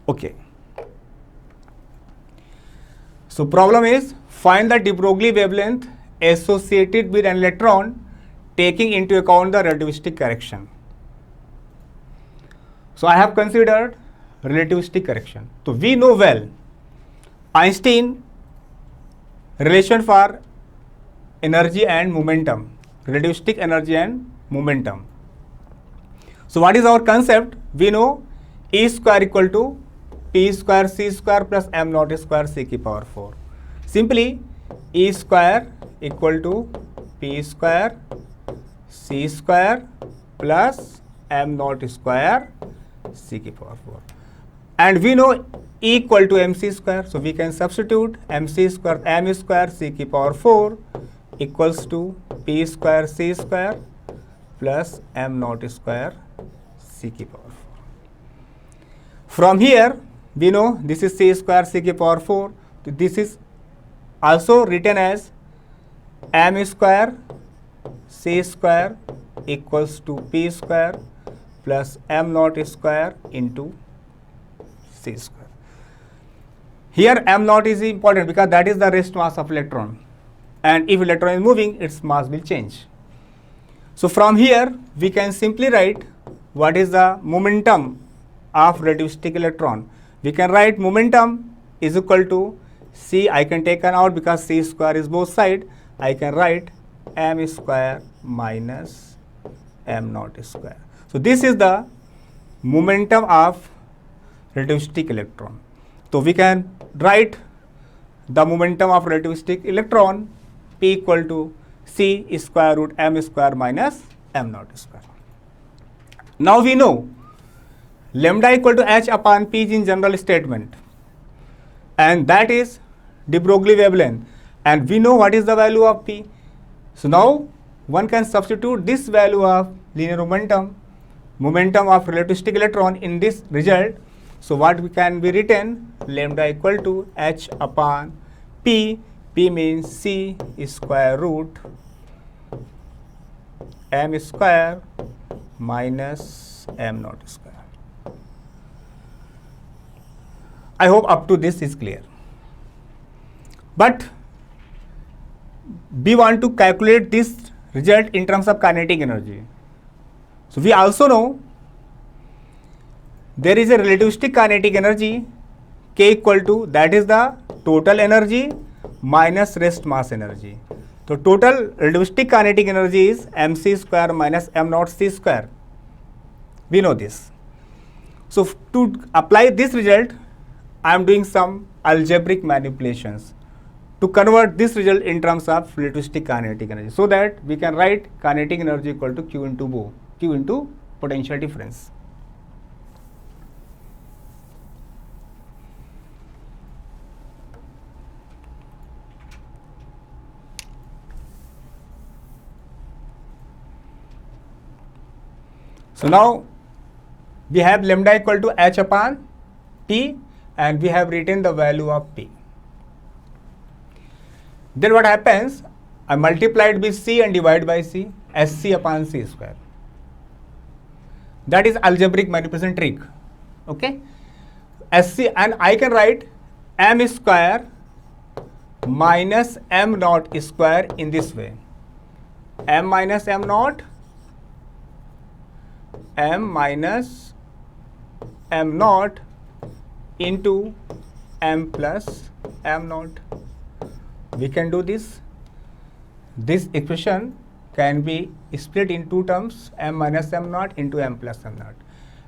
Okay. So problem is find the de Broglie wavelength associated with an electron taking into account the relativistic correction. So I have considered relativistic correction. So we know well Einstein relation for energy and momentum, relativistic energy and momentum. So what is our concept? We know E square equal to P square C square plus m naught square C की power 4. Simply E square equal to P square C square plus m naught square C की power 4. And we know E equal to mc square, so we can substitute mc square m square C की power 4 equals to P square C square plus m naught square C की power 4. From here we know this is C square C की power 4. This is also written as m square C square equals to P square plus m naught square into C square. Here m naught is important because that is the rest mass of electron, and if electron is moving, its mass will change. So from here we can simply write what is the momentum of relativistic electron. We can write momentum is equal to C, I can take an out because C square is both side. I can write m square minus m naught square. So this is the momentum of relativistic electron. So we can write the momentum of relativistic electron P equal to C square root m square minus m naught square. Now we know lambda equal to h upon p is in general statement, and that is de Broglie wavelength, and we know what is the value of p. So now one can substitute this value of linear momentum, momentum of relativistic electron in this result. So what we can be written, lambda equal to h upon p, p means c square root m square minus m naught square. I hope up to this is clear. But we want to calculate this result in terms of kinetic energy. So we also know there is a relativistic kinetic energy K equal to, that is the total energy minus rest mass energy. So total relativistic kinetic energy is mc square minus m naught c square. We know this. So to apply this result, I am doing some algebraic manipulations to convert this result in terms of relativistic kinetic energy, so that we can write kinetic energy equal to Q into ρ, Q into potential difference. So now we have lambda equal to h upon T, and we have written the value of P. Then what happens? I multiplied with C and divide by C, SC upon C square. That is algebraic manipulation trick. Okay? SC, and I can write m square minus m naught square in this way. M minus m naught, m minus m naught into m plus m naught. We can do this. This expression can be split in two terms, m minus m naught into m plus m naught.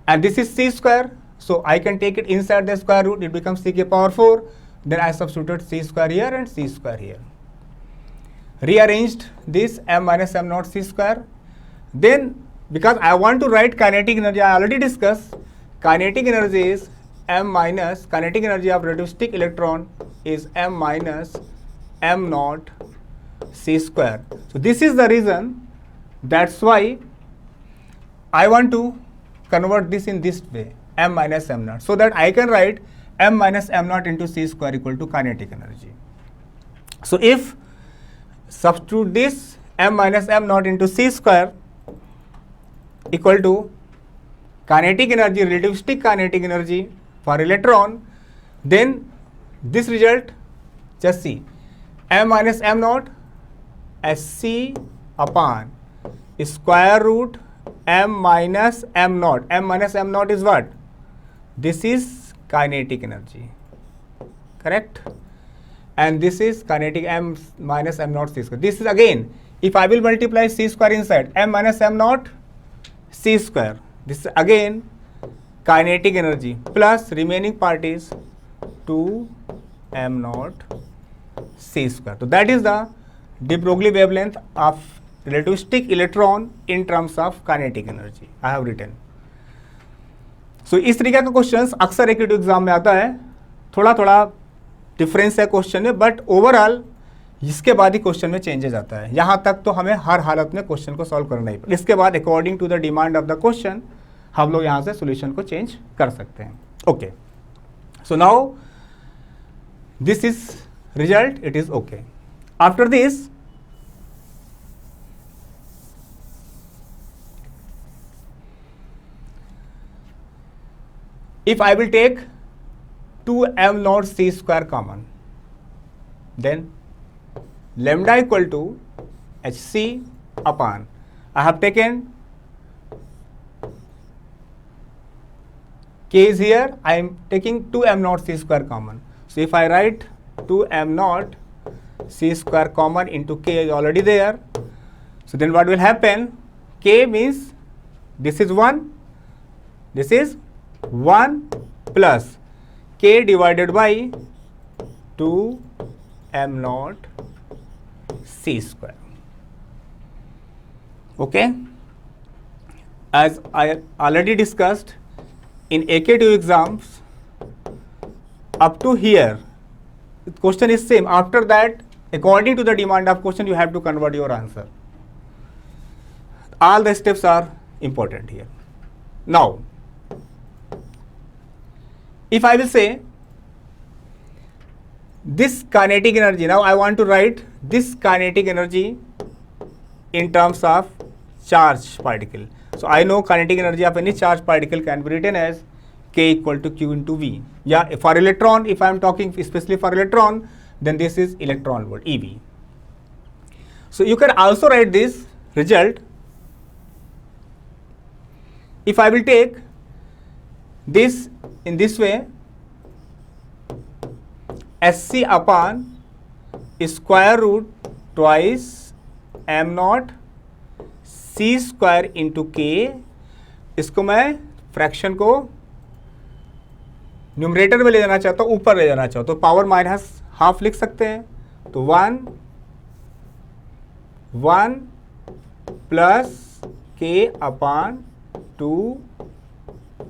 And this is c square, so I can take it inside the square root, it becomes c k power 4. Then I substituted c square here and c square here. Rearranged this m minus m naught c square. Then, because I want to write kinetic energy, I already discussed, kinetic energy is m minus, kinetic energy of relativistic electron is m minus m naught c square. So this is the reason, that's why I want to convert this in this way, m minus m naught, so that I can write m minus m naught into c square equal to kinetic energy. So if substitute this m minus m naught into c square equal to kinetic energy, relativistic kinetic energy for electron, then this result, just see, m minus m naught SC upon square root m minus m naught. M minus m naught is what? This is kinetic energy, correct? And this is kinetic m minus m naught c square. This is again, if I will multiply c square inside, m minus m naught c square. This is again kinetic energy plus remaining part is 2 m naught c square. So that is the de Broglie wavelength of relativistic electron in terms of kinetic energy I have written. So इस तरीके का questions अक्सर एक exam में आता है, थोड़ा थोड़ा डिफरेंस है क्वेश्चन में, बट ओवरऑल इसके बाद ही क्वेश्चन में चेंजेस आता है. यहाँ तक तो हमें हर हालत में क्वेश्चन को सॉल्व करना ही पड़ेगा. इसके बाद according to the demand of the question हम लोग यहाँ से सोल्यूशन को चेंज कर सकते हैं. Okay, so now this is result, it is okay. After this if I will take 2m naught c square common, then lambda equal to hc upon, I have taken k is here, I am taking 2m naught c square common. So if I write 2m naught c square common into k is already there. So then what will happen? K means this is 1, this is 1 plus k divided by 2 m naught c square. Okay, as I already discussed in AK2 exams, up to here the question is same. After that, according to the demand of question, you have to convert your answer. All the steps are important here. Now if I will say this kinetic energy, now I want to write this kinetic energy in terms of charge particle. So I know kinetic energy of any charge particle can be written as K equal to Q into V. Yeah, for electron, if I am talking especially for electron, then this is electron volt, EV. So you can also write this result. If I will take this in this way, SC upon square root twice m naught c square into k, इसको मैं fraction को numerator में ले जाना चाहता हूँ, ऊपर ले जाना चाहता हूँ, तो पावर माइनस हाफ लिख सकते हैं। तो 1 plus K upon 2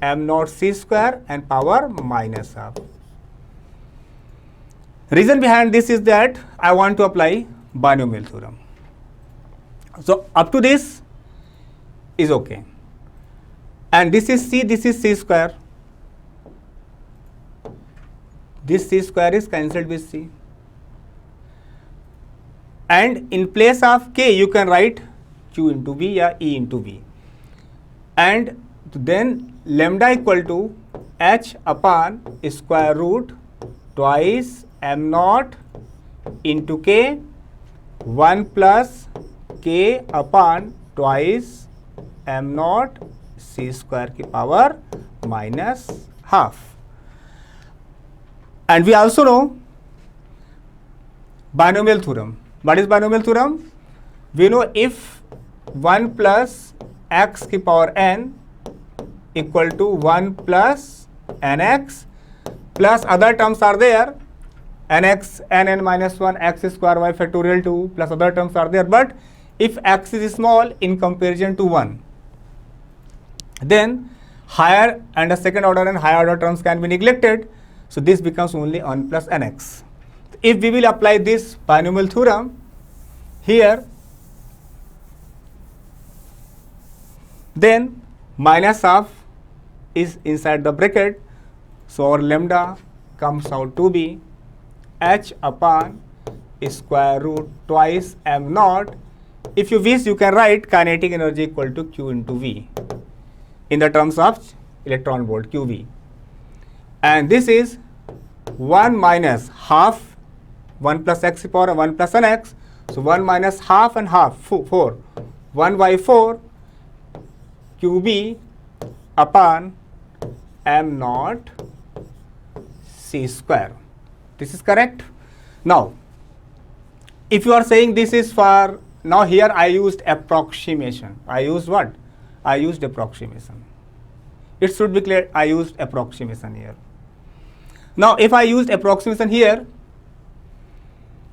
M naught C square and power minus half. Reason behind this is that I want to apply binomial theorem. So up to this is okay, and this is c square. This c square is cancelled with c, and in place of k you can write q into v या e into v, and then lambda equal to h upon square root twice m naught into k 1 plus k upon twice m naught c square की power minus half. And we also know binomial theorem. What is binomial theorem? We know if 1 plus x की power n equal to 1 plus nx plus other terms are there, nx, nn minus 1, x square y factorial 2 plus other terms are there, but if x is small in comparison to 1, then higher and the second order and higher order terms can be neglected, so this becomes only 1 plus nx. If we will apply this binomial theorem here, then minus half is inside the bracket, so our lambda comes out to be h upon square root twice m naught. If you wish, you can write kinetic energy equal to q into v in the terms of electron volt qv, and this is 1 minus half 1 plus x power 1 plus nx, so 1 minus half and half 4 1 by 4 qb upon m naught c square. This is correct. Now if you are saying this is for, now here I used approximation. I used what? I used approximation. It should be clear, I used approximation here. Now if I used approximation here,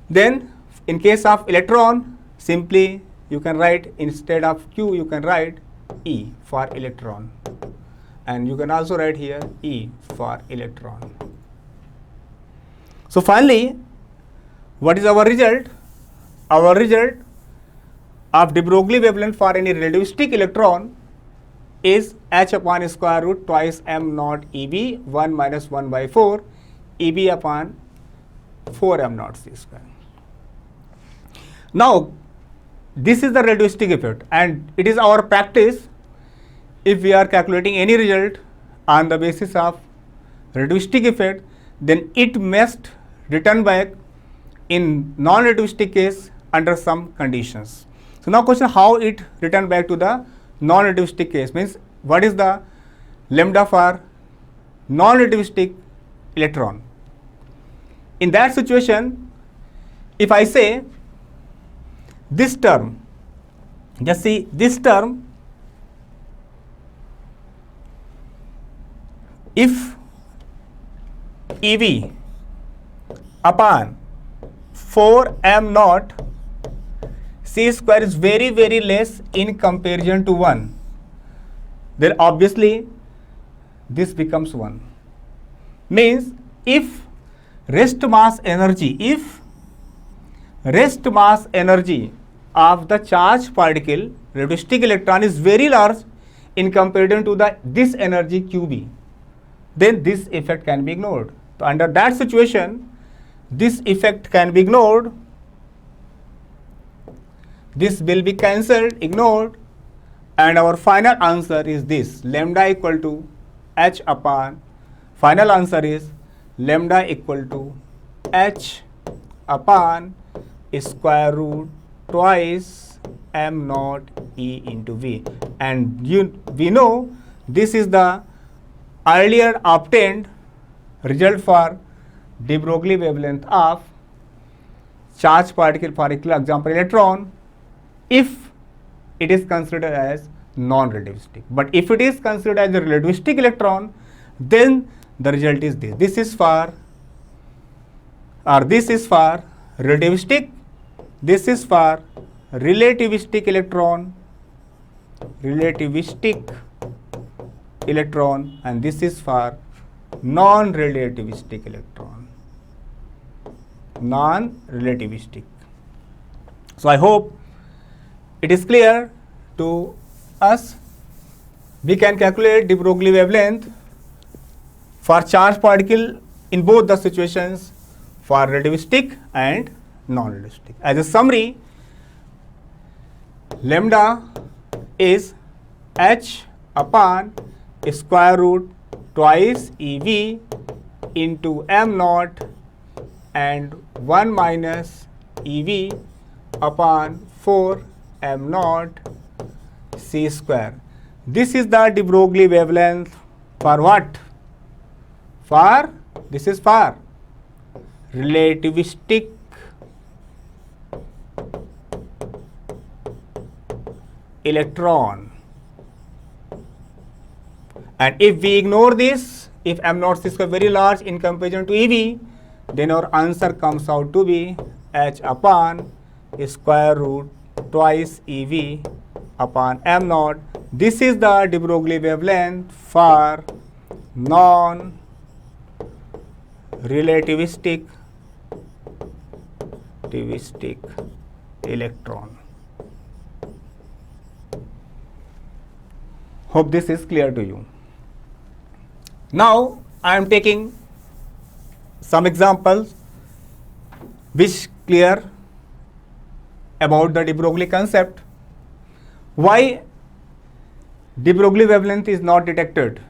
then in case of electron, simply you can write, instead of q you can write e for electron, and you can also write here e for electron. So finally, what is our result? Our result of de Broglie wavelength for any relativistic electron is h upon square root twice m naught EB 1 minus 1 by 4 EB upon 4 m naught c square. Now this is the relativistic effect, and it is our practice, if we are calculating any result on the basis of relativistic effect, then it must return back in non-relativistic case under some conditions. So now question, how it return back to the non-relativistic case, means what is the lambda for non-relativistic electron. In that situation, if I say this term, just see this term, if EV upon 4 m naught c square is very very less in comparison to 1, then obviously this becomes 1. Means if rest mass energy, of the charged particle relativistic electron is very large in comparison to this energy QB, then this effect can be ignored. So under that situation, this effect can be ignored, this will be cancelled, ignored, and our final answer is this, lambda equal to h upon, final answer is lambda equal to h upon square root twice m naught E into V. And we know this is the earlier obtained result for de Broglie wavelength of charged particle, for example electron, if it is considered as non-relativistic. But if it is considered as a relativistic electron, then the result is this. This is for relativistic, this is for relativistic electron, and this is for non-relativistic electron, non-relativistic. So I hope it is clear to us. We can calculate de Broglie wavelength for charged particle in both the situations, for relativistic and non-relativistic. As a summary, lambda is h upon square root twice EV into m naught and 1 minus EV upon 4 m naught c square. This is the de Broglie wavelength for what? This is for relativistic electron. And if we ignore this, if m naught c square very large in comparison to EV, then our answer comes out to be h upon square root twice EV upon m naught. This is the de Broglie wavelength for non-relativistic electron. Hope this is clear to you. Now I am taking some examples which clear about the de Broglie concept. Why de Broglie wavelength is not detected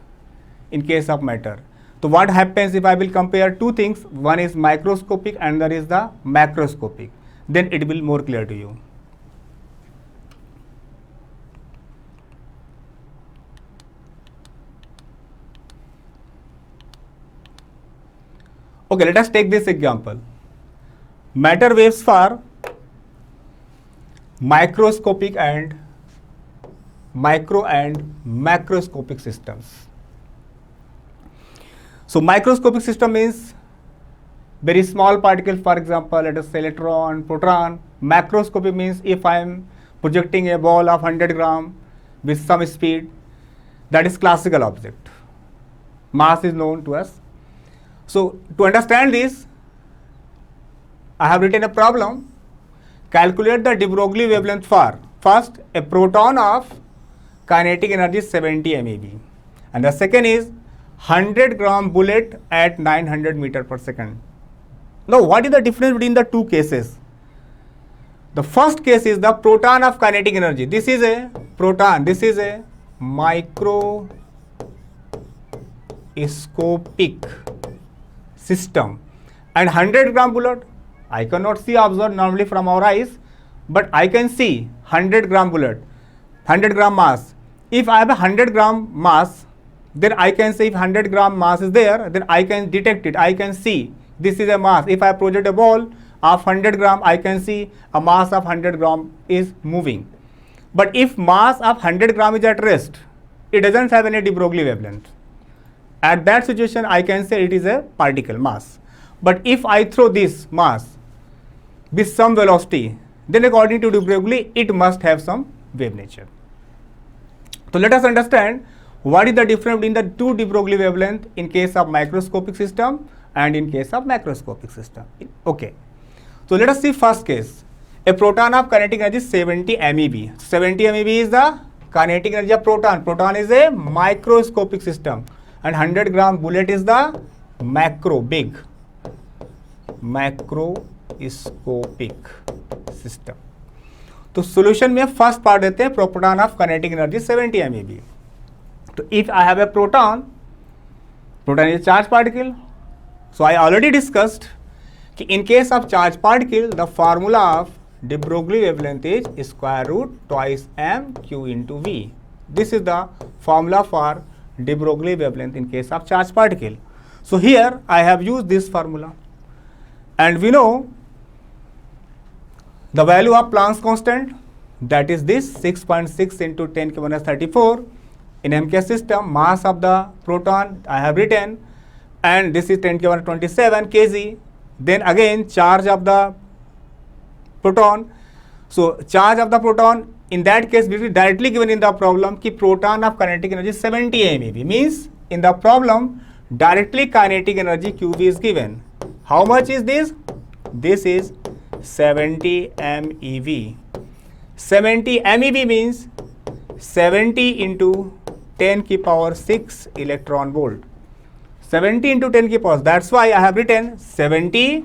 in case of matter? So what happens if I will compare two things? One is microscopic and there is the macroscopic. Then it will more clear to you. Okay, let us take this example. Matter waves for microscopic and macroscopic systems. So microscopic system means very small particles, for example, let us say electron, proton. Macroscopic means if I am projecting a ball of 100 gram with some speed, that is classical object. Mass is known to us. So to understand this, I have written a problem. Calculate the de Broglie wavelength for first a proton of kinetic energy 70 MeV, and the second is 100 gram bullet at 900 meter per second. Now what is the difference between the two cases? The first case is the proton of kinetic energy. This is a proton, this is a microscopic system, and 100 gram bullet I cannot see observe normally from our eyes, but I can see 100 gram bullet, 100 gram mass. If I have a 100 gram mass, then I can say if 100 gram mass is there, then I can detect it, I can see this is a mass. If I project a ball of 100 gram, I can see a mass of 100 gram is moving. But if mass of 100 gram is at rest, it doesn't have any de Broglie wavelength. At that situation, I can say it is a particle mass. But if I throw this mass with some velocity, then according to de Broglie, it must have some wave nature. So let us understand what is the difference between the two de Broglie wavelength in case of microscopic system and in case of macroscopic system. Okay. So let us see first case. A proton of kinetic energy 70 MeV. 70 MeV is the kinetic energy of proton. Proton is a microscopic system, and 100 gram bullet is the big macroscopic system. तो solution में first part देते हैं proton of kinetic energy 70 MeV. तो if I have a proton is a charged particle. So I already discussed कि in case of charged particle, the formula of de Broglie wavelength is square root twice m q into v. This is the formula for de Broglie wavelength in case of charged particle. So here I have used this formula, and we know the value of Planck's constant, that is this 6.6 into 10⁻⁻34 in MK system. Mass of the proton I have written and this is 10 to the power 27 kg. Then again charge of the proton. So charge of the proton, in that case will be directly given in the problem ki proton of kinetic energy 70 MeV, means in the problem directly kinetic energy QV is given. How much is this? This is 70 MeV. 70 MeV means 70 into 10 की power 6 electron volt. 70 into 10 की power, that's why I have written 70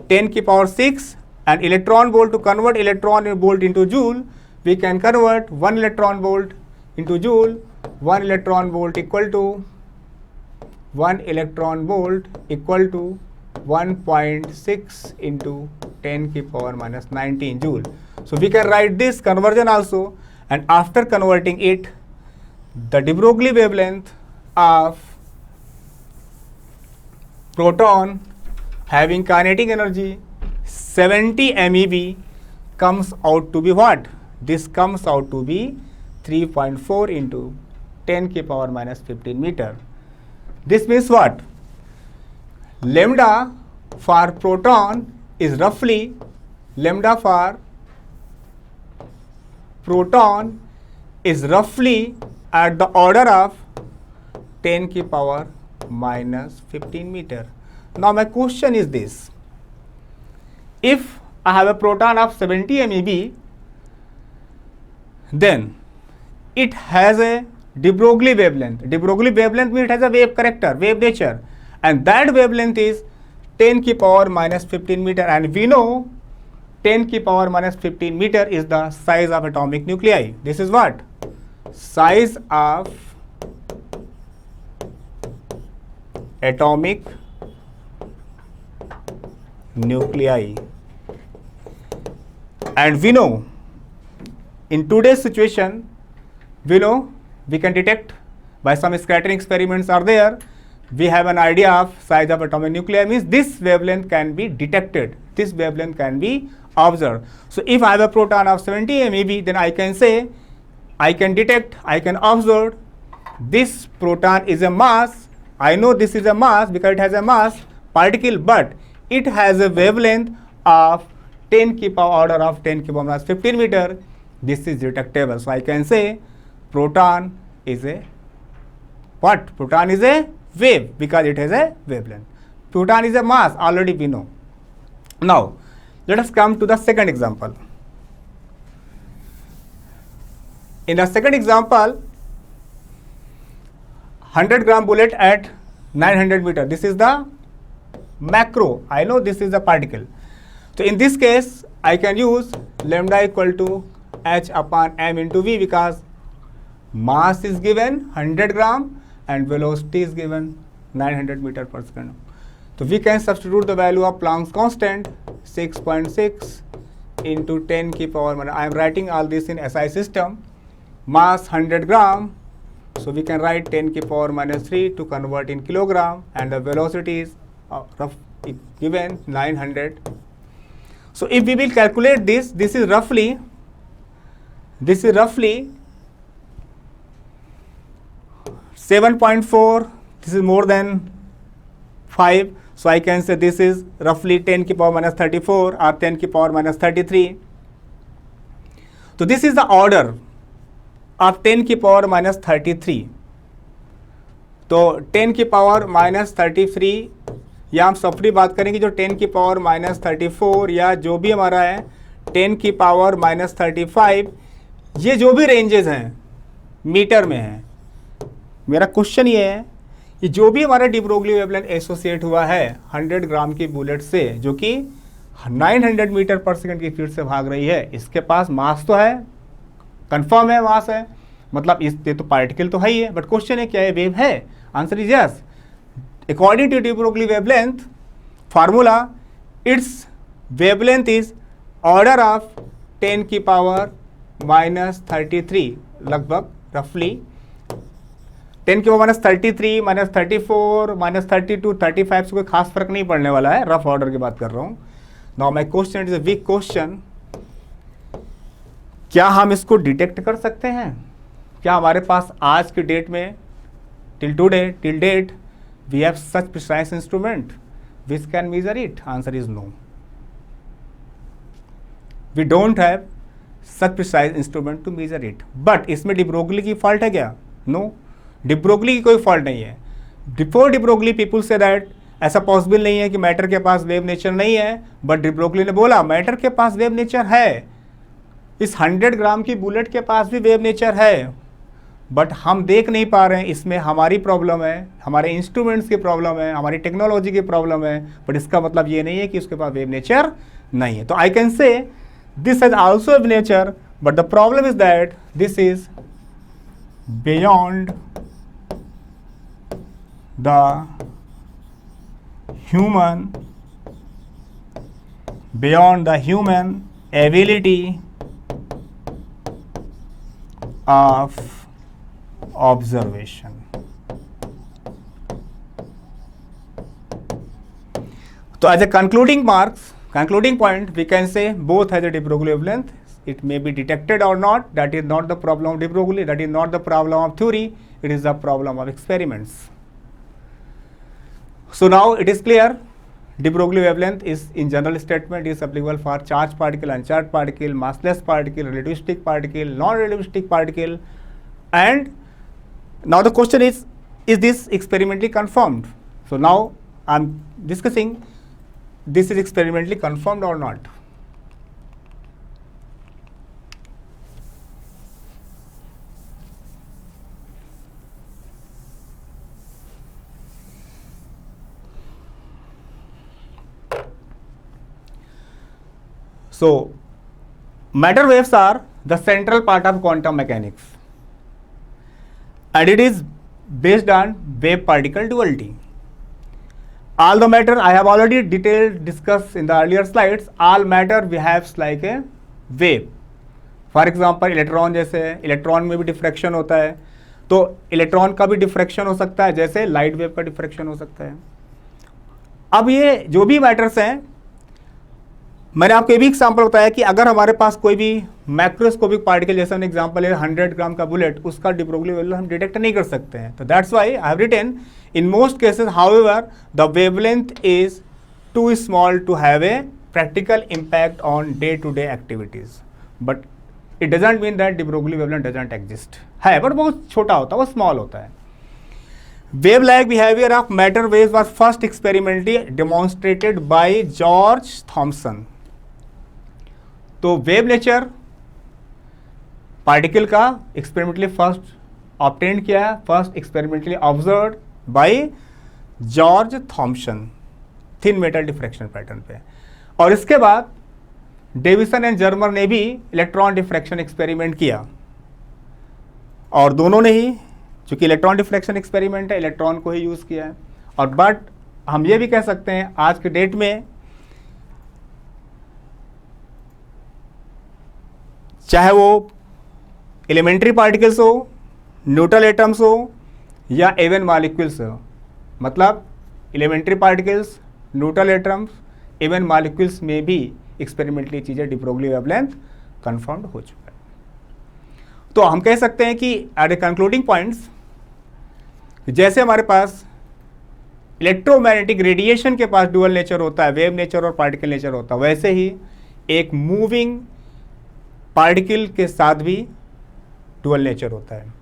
10 की power 6 and electron volt. To convert electron volt into joule, we can convert 1 electron volt into joule. 1 electron volt equal to 1.6 into 10 की power minus 19 joule. So we can write this conversion also, and after converting it, the de Broglie wavelength of proton having kinetic energy 70 MeV comes out to be what? This comes out to be 3.4 into 10 की power minus 15 meter. This means what? Lambda for proton is roughly, lambda for proton is roughly at the order of 10 की power minus 15 meter. Now my question is this: if I have a proton of 70 MeV, then it has a de Broglie wavelength. De Broglie wavelength means it has a wave character, wave nature, and that wavelength is 10 की power minus 15 meter, and we know 10 की power minus 15 meter is the size of atomic nuclei. This is what? Size of atomic nuclei. And we know in today's situation, we know we can detect by some scattering experiments are there. We have an idea of size of atomic nuclei, means this wavelength can be detected, this wavelength can be observed. So if I have a proton of 70 MeV, then I can say, I can detect, I can observe this proton is a mass. I know this is a mass because it has a mass particle, but it has a wavelength of 10 की power order of 10 की power minus 15 meter. This is detectable. So I can say proton is a what? Proton is a wave because it has a wavelength. Proton is a mass, already we know. Now let us come to the second example. In the second example, 100 gram bullet at 900 meter. This is the macro. I know this is a particle. So in this case, I can use lambda equal to h upon m into v, because mass is given 100 gram and velocity is given 900 meter per second. So we can substitute the value of Planck's constant 6.6 into 10 की power. I am writing all this in SI system. Mass 100 gram. So we can write 10 की power minus 3 to convert in kilogram, and the velocity is given 900. So if we will calculate this, this is roughly 7.4. This is more than 5. So I can say this is roughly 10 की power minus 34 or 10 की power minus 33. So this is the order of 10 की power minus 33. तो 10 की power minus 33, या हम सफरी बात करेंगे जो 10 की power minus 34 या जो भी हमारा है 10 की power minus 35, ये जो भी रेंजेस हैं मीटर में हैं. मेरा क्वेश्चन ये है कि जो भी हमारा de Broglie वेवलेंथ एसोसिएट हुआ है 100 ग्राम की बुलेट से, जो कि 900 मीटर पर सेकंड की स्पीड से भाग रही है, इसके पास मास तो है, कंफर्म है मास है, मतलब ये तो पार्टिकल तो है ही है, बट क्वेश्चन है क्या ये वेव है? Answer is yes. According to de Broglie wavelength formula, it's wavelength is order of 10 की पावर minus 33, लगभग रफली 10 की पावर माइनस 33 माइनस 34 माइनस 32 35 से कोई खास फर्क नहीं पड़ने वाला है, रफ ऑर्डर की बात कर रहा हूँ. Now my question is a big question. क्या हम इसको डिटेक्ट कर सकते हैं? क्या हमारे पास आज की डेट में till date we have such precise instrument which can measure it? Answer is no. We don't have such precise instrument to measure it. But इसमें de Broglie की fault है क्या? No. de Broglie की कोई fault नहीं है. Before de Broglie people say that ऐसा possible नहीं है कि मैटर के पास वेव नेचर नहीं है, बट de Broglie ने बोला मैटर के पास वेव नेचर है. इस 100 ग्राम की बुलेट के पास भी वेव नेचर है, बट हम देख नहीं पा रहे हैं. इसमें हमारी प्रॉब्लम है, हमारे इंस्ट्रूमेंट्स की प्रॉब्लम है, हमारी टेक्नोलॉजी की प्रॉब्लम है, बट इसका मतलब ये नहीं है कि उसके पास वेव नेचर नहीं है. तो I can say this has also wave nature, but the problem is that this is beyond the human ability of observation. So as a concluding point, we can say both has a de Broglie wavelength. It may be detected or not. That is not the problem of de Broglie. That is not the problem of theory. It is the problem of experiments. So now it is clear, de Broglie wavelength is in general statement is applicable for charged particle, uncharged particle, massless particle, relativistic particle, non-relativistic particle. And now the question is this experimentally confirmed? So now I am discussing this is experimentally confirmed or not. So matter waves are the central part of quantum mechanics, and it is based on wave particle duality. All the matter I have already discussed in the earlier slides. All matter behaves like a wave. For example, electron जैसे electron में भी diffraction होता है, तो electron का भी diffraction हो सकता है जैसे लाइट वेव का डिफ्रैक्शन हो सकता है. अब ये जो भी मैटर्स हैं, मैंने आपको ये भी एग्जाम्पल बताया कि अगर हमारे पास कोई भी मैक्रोस्कोपिक पार्टिकल, जैसे मैंने एग्जाम्पल है 100 ग्राम का बुलेट, उसका de Broglie वेवलेंथ हम डिटेक्ट नहीं कर सकते हैं. तो that's why I have written in most cases however the wavelength is too small to have a practical impact on day to day activities. But it doesn't mean that de Broglie wavelength doesn't exist. है but बहुत छोटा होता है, वो small होता है. Wave like behavior of matter waves was first experimentally demonstrated by George Thomson. तो wave nature particle का एक्सपेरिमेंटली फर्स्ट ऑब्टेन किया है, first experimentally observe by George Thomson thin metal diffraction pattern पे. और इसके बाद डेविसन एंड जर्मर ने भी इलेक्ट्रॉन डिफ्रैक्शन एक्सपेरिमेंट किया, और दोनों ने ही, चूंकि इलेक्ट्रॉन डिफ्रैक्शन एक्सपेरिमेंट है, इलेक्ट्रॉन को ही यूज़ किया है. और बट हम ये भी कह सकते हैं आज के डेट में चाहे वो एलिमेंट्री पार्टिकल्स हो, न्यूट्रल एटम्स हो, या इवन मॉलिक्यूल्स हो, मतलब elementary particles, neutral atoms, even molecules में भी एक्सपेरिमेंटली चीज़ें de Broglie वेवलेंथ कन्फर्म्ड हो चुका है. तो हम कह सकते हैं कि एट ए कंक्लूडिंग पॉइंट्स, जैसे हमारे पास इलेक्ट्रोमैग्नेटिक रेडिएशन के पास डुअल नेचर होता है, वेव नेचर और पार्टिकल नेचर होता है, वैसे ही एक मूविंग पार्टिकल के साथ भी डुअल नेचर होता है.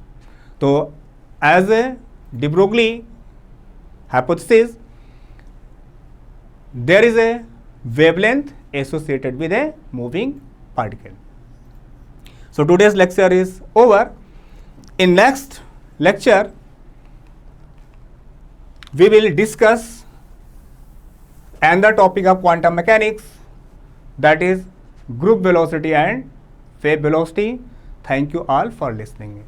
तो as a de Broglie hypothesis, there is a wavelength associated with a moving particle. So today's lecture is over. In next lecture, we will discuss another topic of quantum mechanics, that is group velocity and wave velocity. Thank you all for listening.